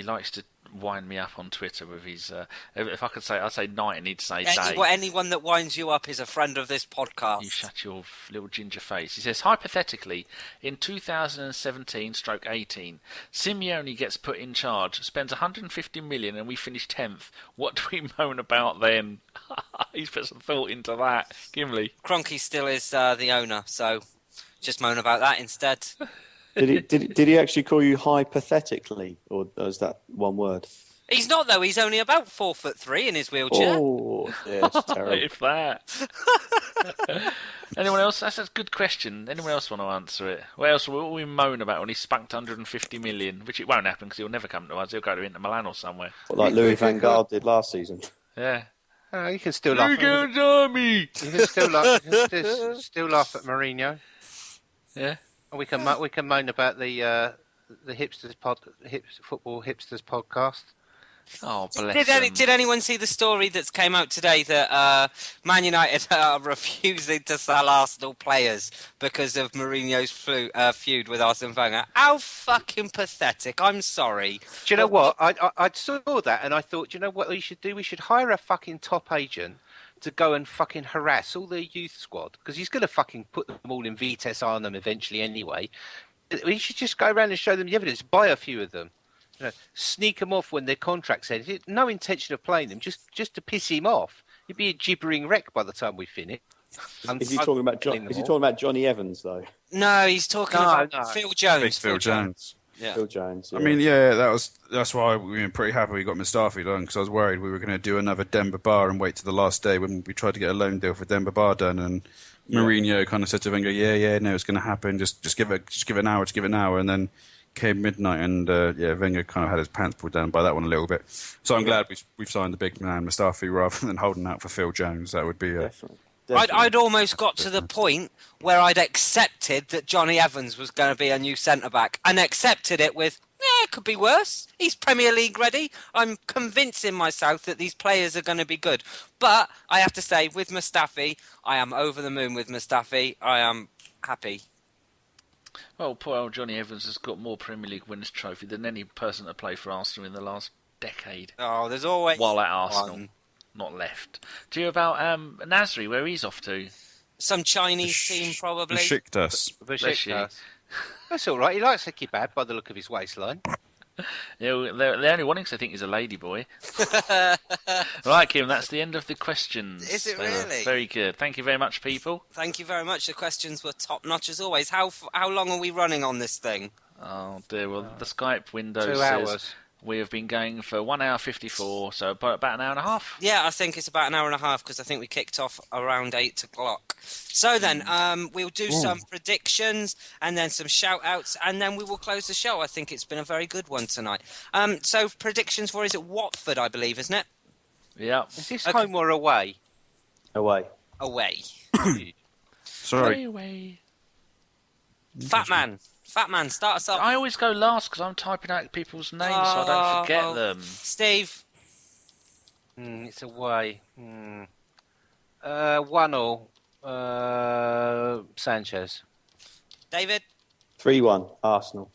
likes to wind me up on Twitter with his. If I could say, I'd say night, and he'd say day. Anyone that winds you up is a friend of this podcast. You shut your little ginger face. He says, hypothetically, in 2017/18, Simeone gets put in charge, spends 150 million, and we finish 10th. What do we moan about then? He's put some thought into that. Gimli. Kroenke still is the owner, so just moan about that instead. Did he actually call you hypothetically, or was that one word? He's not though. He's only about 4'3" in his wheelchair. Oh, yeah, it's terrible. If that. Anyone else? That's a good question. Anyone else want to answer it? What else will we moan about when he spunked 150 million? Which it won't happen because he'll never come to us. He'll go to Inter Milan or somewhere. Like Louis van Gaal did last season. Yeah. You can still laugh. Army. You can still laugh. Still laugh at Mourinho. Yeah. We can moan about the football hipsters podcast. Oh, bless them. Did anyone see the story that came out today that Man United are refusing to sell Arsenal players because of Mourinho's feud with Arsene Wenger? How fucking pathetic! I'm sorry. Do you know what? I saw that and I thought, do you know what we should do? We should hire a fucking top agent to go and fucking harass all the youth squad, because he's going to fucking put them all in Vitesse Arnhem eventually anyway. We should just go around and show them the evidence, buy a few of them, sneak them off when their contract's ended. No intention of playing them, just to piss him off. He'd be a gibbering wreck by the time we finish. Is he talking about Johnny Evans though? No, he's talking about Phil Jones. Big Phil Jones. Yeah. Phil Jones. Yeah. I mean, that's why we were pretty happy we got Mustafi done, because I was worried we were going to do another Demba Ba and wait to the last day when we tried to get a loan deal for Demba Ba done, and Mourinho kind of said to Wenger, no, it's going to happen. Just give it an hour, and then came midnight, and Wenger kind of had his pants pulled down by that one a little bit. So I'm glad we've signed the big man Mustafi rather than holding out for Phil Jones. That would be Definitely. I'd almost got to the point where I'd accepted that Johnny Evans was going to be a new centre-back, and accepted it with, it could be worse. He's Premier League ready. I'm convincing myself that these players are going to be good. But I have to say, with Mustafi, I am over the moon with Mustafi. I am happy. Well, poor old Johnny Evans has got more Premier League winners' trophy than any person to play for Arsenal in the last decade. Oh, there's always while at Arsenal. one. Not left. Do you about Nasri, where he's off to? Some Chinese team, probably. Besiktas. That's all right. He likes a kebab by the look of his waistline. Yeah, the only one I think is a lady boy. Right, Kim, that's the end of the questions. Is it really? Very good. Thank you very much, people. Thank you very much. The questions were top notch as always. How long are we running on this thing? Oh dear. Well, the Skype window 2 says hours. we have been going for 1 hour 54, so about an hour and a half. Yeah, I think it's about an hour and a half because I think we kicked off around 8 o'clock. So then, we'll do some predictions and then some shout-outs, and then we will close the show. I think it's been a very good one tonight. So predictions for, is it Watford, I believe, isn't it? Yeah. Is this home or away? Away. Away. Sorry. Away. Fat Man, start us off. I always go last because I'm typing out people's names so I don't forget them. Steve. It's away. 1-1. Sanchez. David. 3-1 Arsenal.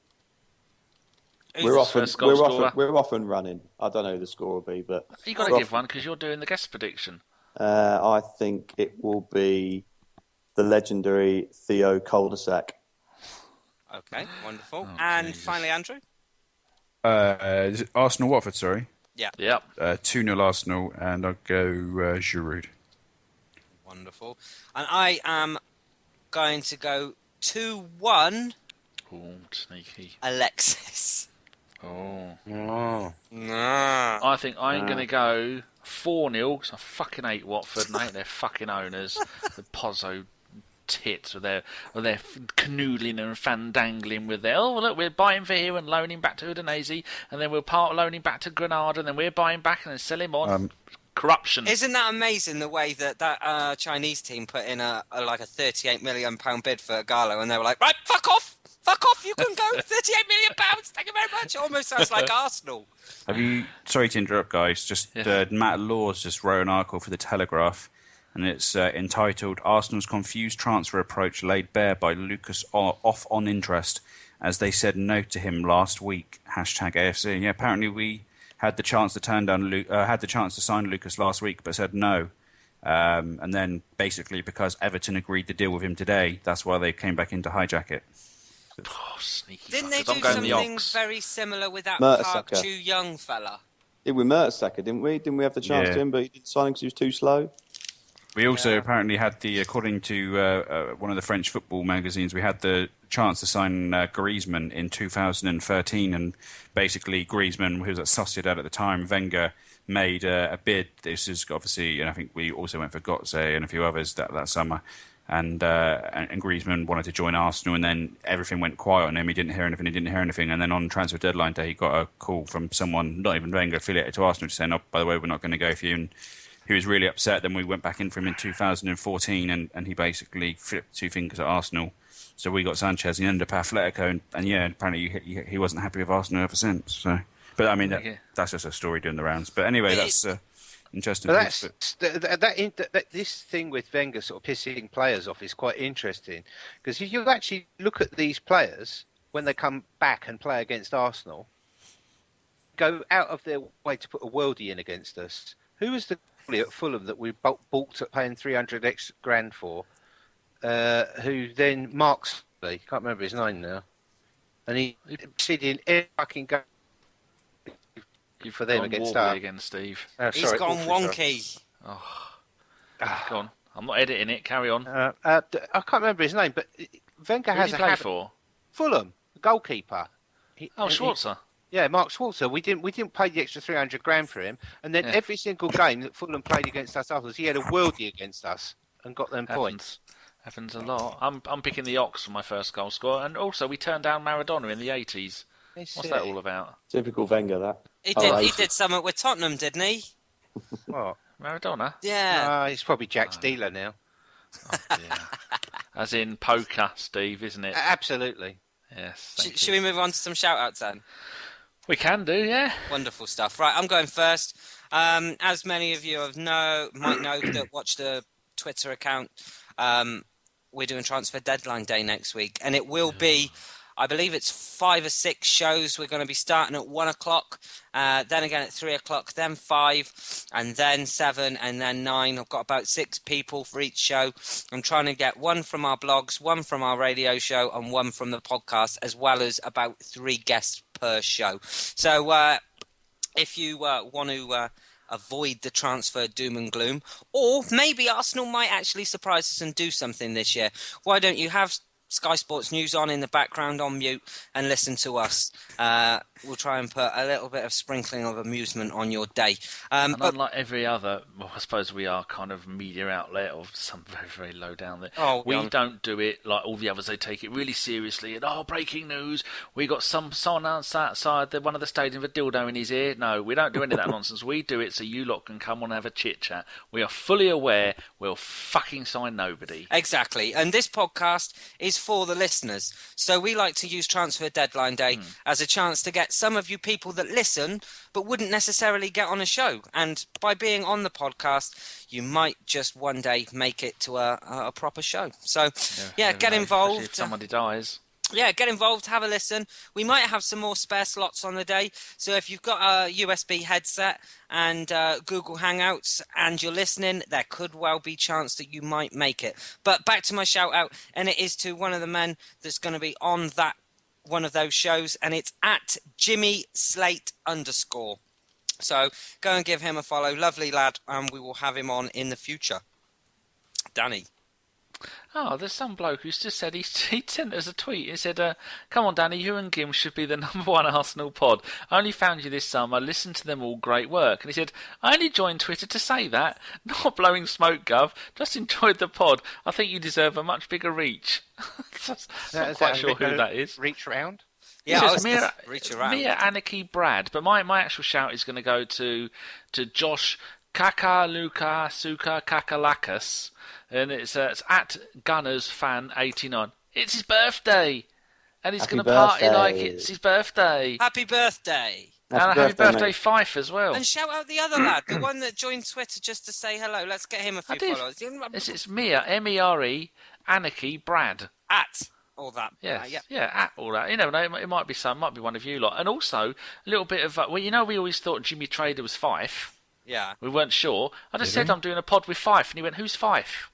Who's We're the off first goal scorer? we're off and running. I don't know who the score will be, but You got to give one because you're doing the guest prediction. I think it will be the legendary Theo Cul-de-sac. Okay, wonderful. Oh, and Jesus. finally, Andrew. Is it Arsenal Watford? Sorry. Yep. 2-0 Arsenal, and I'll go Giroud. Wonderful. And I am going to go 2-1 Oh, sneaky. Alexis. Oh. Nah. I think I'm going to go 4-0 because I fucking hate Watford and I hate their fucking owners, the Pozzo tits with their canoodling and fandangling with their, oh look, we're buying for here and loaning back to Udinese, and then we'll loaning back to Granada, and then we're buying back and then sell him on. Corruption. Isn't that amazing, the way that Chinese team put in a £38 million bid for Gallo, and they were like, right, fuck off, you can go, £38 million, Thank you very much. It almost sounds like Arsenal. Have you? Sorry to interrupt, guys. Just Matt Laws just wrote an article for the Telegraph, and it's entitled "Arsenal's confused transfer approach laid bare by Lucas off on interest as they said no to him last week." #AFC. Yeah, apparently we had the chance to sign Lucas last week, but said no. And then basically because Everton agreed to deal with him today, that's why they came back in to hijack it. Oh, sneaky Didn't fuckers. they do something very similar with that Park Ju-young fella? Yeah, we Mertesacker, didn't we? Didn't we have the chance to him, but he didn't sign because he was too slow? We also apparently had according to one of the French football magazines, we had the chance to sign Griezmann in 2013, and basically Griezmann, who was at Sociedad at the time, Wenger made a bid. This is obviously, and I think we also went for Götze and a few others that summer, and Griezmann wanted to join Arsenal, and then everything went quiet on him. He didn't hear anything, and then on transfer deadline day, he got a call from someone, not even Wenger, affiliated to Arsenal, saying, "Oh, by the way, we're not going to go for you." And he was really upset. Then we went back in for him in 2014, and he basically flipped two fingers at Arsenal. So we got Sanchez. He ended up at Atletico, and apparently he wasn't happy with Arsenal ever since. So, but I mean, that's just a story doing the rounds. But anyway, that's interesting. But this thing with Wenger sort of pissing players off is quite interesting, because if you actually look at these players when they come back and play against Arsenal, go out of their way to put a worldie in against us. Who was the goalie at Fulham that we balked at paying 300 extra grand for? Who then Marks? I can't remember his name now, and he did in every fucking game for them against us. Again, Steve. He's gone wonky. Oh, go on. I'm not editing it. Carry on. I can't remember his name, but Wenger has a habit for Fulham, the goalkeeper. Schwarzer. Yeah, Mark Schwarzer. We didn't pay the extra 300 grand for him, and then every single game that Fulham played against us afterwards, he had a worldie against us and got them points. Happens a lot. I'm picking the Ox for my first goal score, and also we turned down Maradona in the 80s. What's that all about? Typical Wenger, that. He did something with Tottenham, didn't he? What? Maradona? Yeah. He's probably Jack's dealer now. Oh, dear. As in poker, Steve, isn't it? Absolutely. Yes. Should we move on to some shout-outs then? We can do, yeah. Wonderful stuff. Right, I'm going first. As many of you might know that watch the Twitter account, we're doing Transfer Deadline Day next week, and it will be, I believe it's 5 or 6 shows. We're going to be starting at 1 o'clock, then again at 3 o'clock, then 5, and then 7, and then 9. I've got about 6 people for each show. I'm trying to get one from our blogs, one from our radio show, and one from the podcast, as well as about 3 guests per show. So if you want to avoid the transfer doom and gloom, or maybe Arsenal might actually surprise us and do something this year, why don't you have Sky Sports News on in the background on mute and listen to us? We'll try and put a little bit of sprinkling of amusement on your day. And unlike every other, I suppose we are kind of media outlet of some very, very low down there. We don't do it like all the others. They take it really seriously. And breaking news! We got someone outside one of the stadiums with a dildo in his ear. No, we don't do any of that nonsense. We do it so you lot can come on and have a chit chat. We are fully aware we'll fucking sign nobody. Exactly. And this podcast is for the listeners. So we like to use Transfer Deadline Day as a chance to get some of you people that listen but wouldn't necessarily get on a show. And by being on the podcast, you might just one day make it to a proper show. So, get involved. If somebody dies. Yeah, get involved, have a listen. We might have some more spare slots on the day. So if you've got a USB headset and Google Hangouts and you're listening, there could well be a chance that you might make it. But back to my shout out, and it is to one of the men that's going to be on that one of those shows, and it's at Jimmy Slate _. So go and give him a follow. Lovely lad, and we will have him on in the future. Danny. Oh, there's some bloke who's just said he sent us a tweet. He said, come on, Danny, you and Gim should be the #1 Arsenal pod. I only found you this summer. Listened to them all. Great work. And he said, I only joined Twitter to say that. Not blowing smoke, Gov. Just enjoyed the pod. I think you deserve a much bigger reach. Not quite sure who that is. Reach round? Yeah, reach around. Mere Anarchy Brad. But my actual shout is going to go to Josh Kakalakis. And it's at Gunners Fan 89. It's his birthday. And he's Happy going to party birthday. like it's his birthday. Happy birthday. Happy birthday, mate. Fife, as well. And shout out the other lad, the one that joined Twitter just to say hello. Let's get him a few followers. It's Mia, M-E-R-E, Anarchy, Brad. At all that. Yeah, at all that. You never know, it might be might be one of you lot. And also, a little bit of, we always thought Jimmy Trader was Fife. Yeah. We weren't sure. I just said I'm doing a pod with Fife, and he went, who's Fife?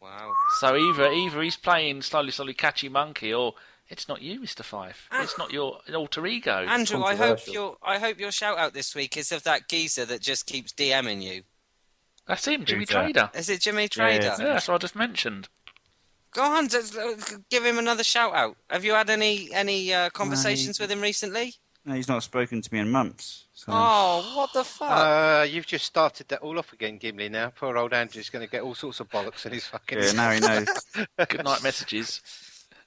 Wow. So either he's playing Slowly Catchy Monkey, or it's not you, Mr. Fife. It's not your alter ego. Andrew, I hope your shout out this week is of that geezer that just keeps DMing you. That's him, Jimmy Trader. Is it Jimmy Trader? Yeah, that's what I just mentioned. Go on, give him another shout out. Have you had any conversations with him recently? No, he's not spoken to me in months. So. Oh, what the fuck? You've just started that all off again, Gimli, now. Poor old Andrew's going to get all sorts of bollocks in his fucking... Yeah, now he knows. Good night messages.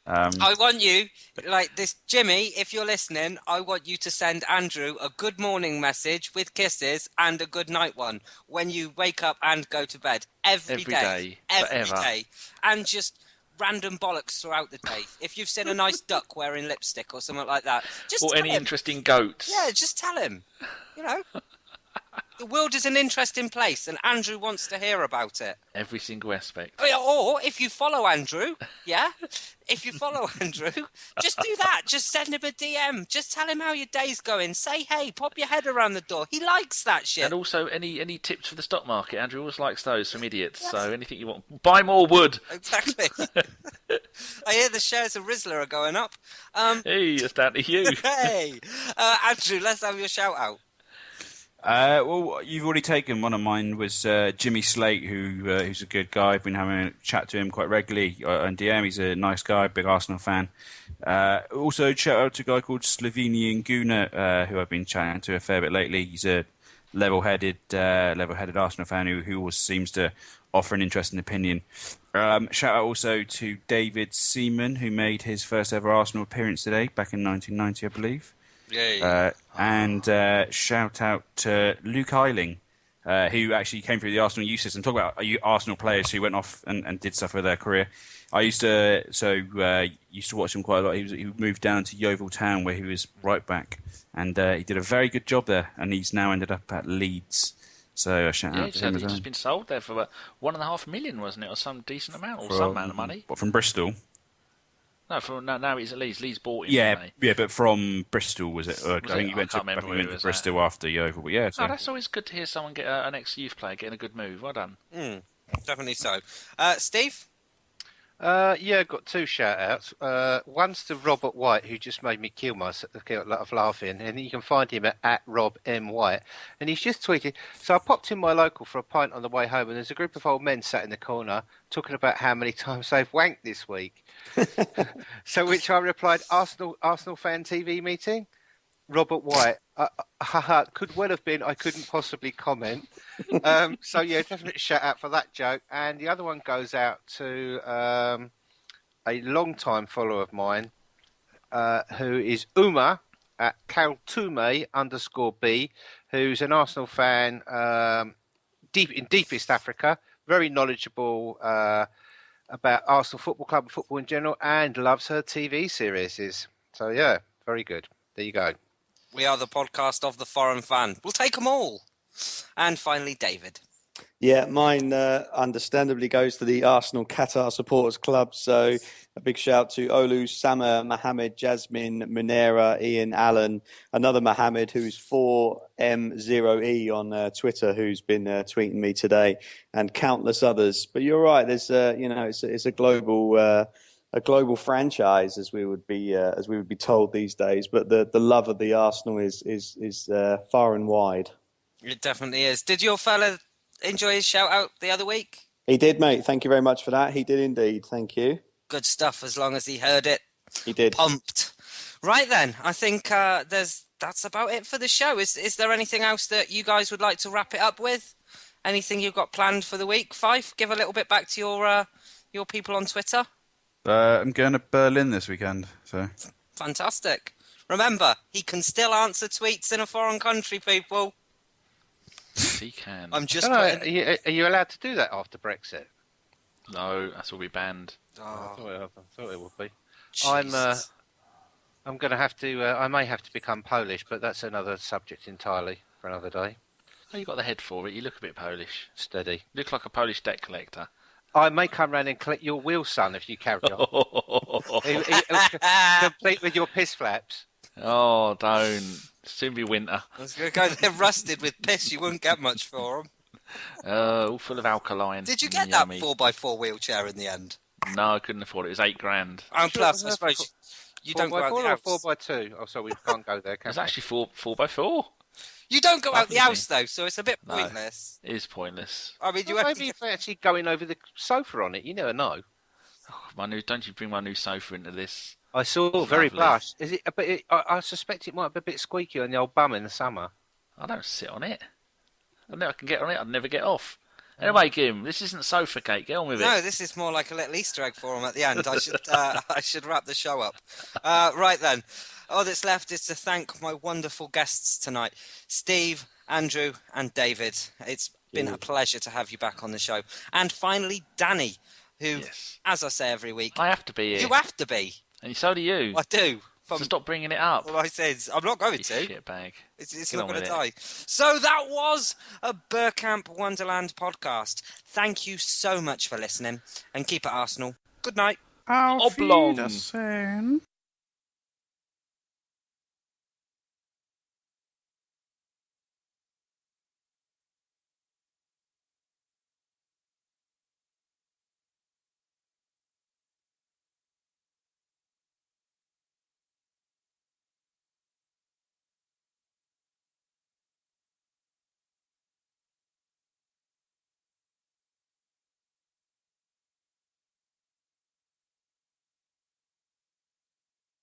I want you, like this, Jimmy, if you're listening, I want you to send Andrew a good morning message with kisses and a good night one when you wake up and go to bed. Every day. And just random bollocks throughout the day. If you've seen a nice duck wearing lipstick or something like that, just or tell any him. Interesting goats. Yeah, just tell him. You know, the world is an interesting place, and Andrew wants to hear about it. Every single aspect. Or if you follow Andrew, if you follow Andrew, just do that. Just send him a DM. Just tell him how your day's going. Say hey, pop your head around the door. He likes that shit. And also, any tips for the stock market? Andrew always likes those from idiots. Yes. So anything you want, buy more wood. Exactly. I hear the shares of Rizzler are going up. Hey, it's down to you. Hey, Andrew, let's have your shout out. Well, you've already taken one of mine. Was Jimmy Slate, who's a good guy. I've been having a chat to him quite regularly on DM. He's a nice guy, big Arsenal fan. Also, shout out to a guy called Slovenian Guna, who I've been chatting to a fair bit lately. He's a level-headed Arsenal fan who always seems to offer an interesting opinion. Shout out also to David Seaman, who made his first ever Arsenal appearance today, back in 1990, I believe. And shout out to Luke Eiling, who actually came through the Arsenal youth system. Talk about Arsenal players who went off and did stuff with their career. I used to watch him quite a lot. He moved down to Yeovil Town where he was right back, and he did a very good job there. And he's now ended up at Leeds. So shout out to him as well. He's just been sold there for about $1.5 million, wasn't it, or some decent amount, or some amount of money. What, from Bristol? No, now he's at Leeds. Leeds bought him. Yeah, but from Bristol, was it? I think he went to Bristol after Yeovil. But yeah, so. That's always good to hear someone get an ex-youth player getting a good move. Well done. Definitely so. Steve? I've got two shout-outs. One's to Robert White, who just made me kill myself of laughing, and you can find him at Rob M. White. And he's just tweeted, so I popped in my local for a pint on the way home, and there's a group of old men sat in the corner talking about how many times they've wanked this week. So which I replied, Arsenal fan TV meeting? Robert White, could well have been, I couldn't possibly comment. So yeah, definitely shout out for that joke. And the other one goes out to a long-time follower of mine, who is Uma at Kaltume_B, who's an Arsenal fan in deepest Africa, very knowledgeable about Arsenal Football Club and football in general, and loves her TV series. So yeah, very good. There you go. We are the podcast of the foreign fan. We'll take them all. And finally, David. Yeah, mine understandably goes to the Arsenal Qatar Supporters Club. So a big shout to Olu, Sama, Mohammed, Jasmine, Munera, Ian, Allen, another Mohammed who's 4M0E on Twitter, who's been tweeting me today, and countless others. But you're right. There's it's a global franchise, as we would be told these days. But the love of the Arsenal is far and wide. It definitely is. Did your fella enjoy his shout out the other week? He did, mate. Thank you very much for that. He did indeed. Thank you. Good stuff. As long as he heard it, he did. Pumped. Right then, I think that's about it for the show. Is there anything else that you guys would like to wrap it up with? Anything you've got planned for the week? Fife, give a little bit back to your people on Twitter. I'm going to Berlin this weekend. So fantastic. Remember, he can still answer tweets in a foreign country, people. He can. I'm just. Are you allowed to do that after Brexit? No, that's will be banned. I thought it would be. Jesus. I'm going to have to. I may have to become Polish, but that's another subject entirely for another day. Oh, you got the head for it. You look a bit Polish. Steady. You look like a Polish debt collector. I may come round and collect your wheel, son, if you carry on. Complete with your piss flaps. Oh, don't. Soon be winter. I was going to go there rusted with piss. You wouldn't get much for them. All full of alkaline. Did you get Yummy. that 4x4 wheelchair in the end? No, I couldn't afford it. It was $8,000. And plus, I suppose you don't go out the house. 4x2? Oh, sorry, we can't go there. It's actually 4x4. You don't go out the house though, so it's a bit pointless. It is pointless. I mean, maybe if they're actually going over the sofa on it, you never know. Oh, don't you bring my new sofa into this? I saw very plush. Is it? But I suspect it might be a bit squeaky on the old bum in the summer. I don't sit on it. I never can get on it. I'd never get off. Anyway, Gim, this isn't sofa cake. Get on with it. No, this is more like a little Easter egg for them at the end. I should wrap the show up. Right then. All that's left is to thank my wonderful guests tonight, Steve, Andrew, and David. It's been a pleasure to have you back on the show. And finally, Danny, who, as I say every week, I have to be here. You have to be. And so do you. I do. So stop bringing it up. Well, I said I'm not going to. Shitbag. It's not going to die. So that was a Bergkamp Wonderland podcast. Thank you so much for listening, and keep it Arsenal. Good night. Auf Wiedersehen.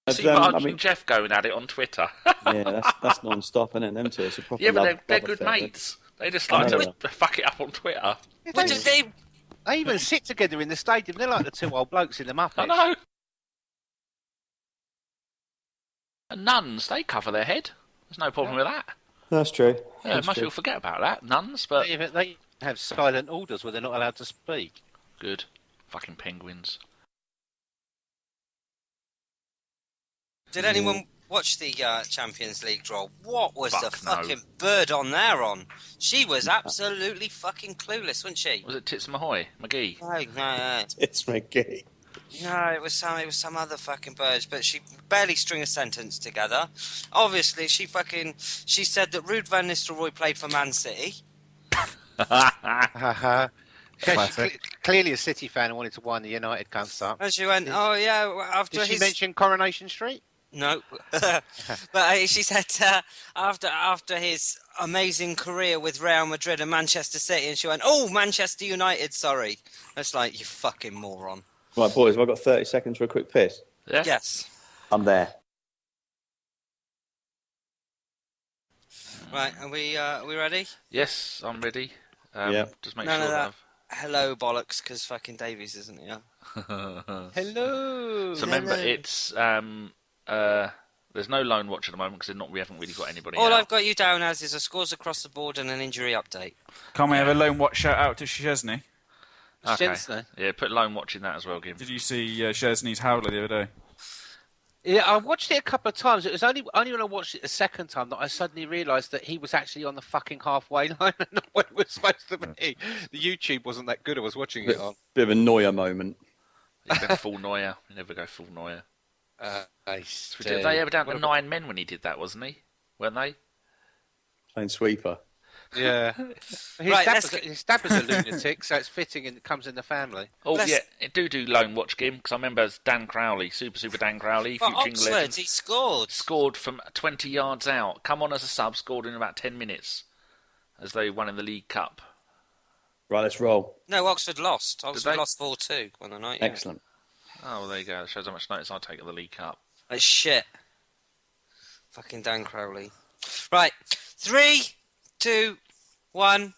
See Marge and Jeff going at it on Twitter. Yeah, that's non-stop, isn't it? Them two, it's a proper but they're good mates. They just like to fuck it up on Twitter. They even sit together in the stadium. They're like the two old blokes in the Muppets. I know. And nuns, they cover their head. There's no problem with that. That's true. Yeah, most people forget about that. Nuns, but they have silent orders where they're not allowed to speak. Good. Fucking penguins. Did anyone watch the Champions League draw? What was the fucking bird on there on? She was absolutely fucking clueless, wasn't she? Was it Tits McGee? No. Tits McGee. No, it was some other fucking bird, but she barely string a sentence together. Obviously, she said that Ruud van Nistelrooy played for Man City. Clearly a City fan and wanted to wind the United cunts up. And she went, oh yeah, Did she mention Coronation Street? No, but she said after his amazing career with Real Madrid and Manchester City, and she went, "Oh, Manchester United, sorry." That's like, you fucking moron. Right, boys, have I got 30 seconds for a quick piss? Yeah. Yes. I'm there. Right, are we ready? Yes, I'm ready. Just make None sure of that. I've... Hello, bollocks, because fucking Davies isn't here. Hello. So remember, it's there's no lone watch at the moment because we haven't really got anybody. All I've got you down as is a scores across the board and an injury update. Can't we have a lone watch shout out to Szczesny? Okay. Szczesny. Yeah, put lone watch in that as well, Gim. Did you see Szczesny's howler the other day? Yeah, I watched it a couple of times. It was only when I watched it the second time that I suddenly realised that he was actually on the fucking halfway line and not where it was supposed to be. The YouTube wasn't that good. I was watching it on. Bit of a Neuer moment. You go full Neuer. You never go full Neuer. They were down to 9 men when he did that, wasn't he? Weren't they? Playing sweeper. Yeah. His dad was a lunatic, so it's fitting and it comes in the family. Oh, yeah. Do lone watch game, because I remember Dan Crowley, super Dan Crowley. For Oxford, he scored. Scored from 20 yards out. Come on as a sub, scored in about 10 minutes as they won in the League Cup. Right, let's roll. No, Oxford lost. Oxford lost 4-2 on the night. Excellent. Oh, well, there you go. That shows how much notice I take of the League Cup. That's shit. Fucking Dan Crowley. Right. 3, 2, 1.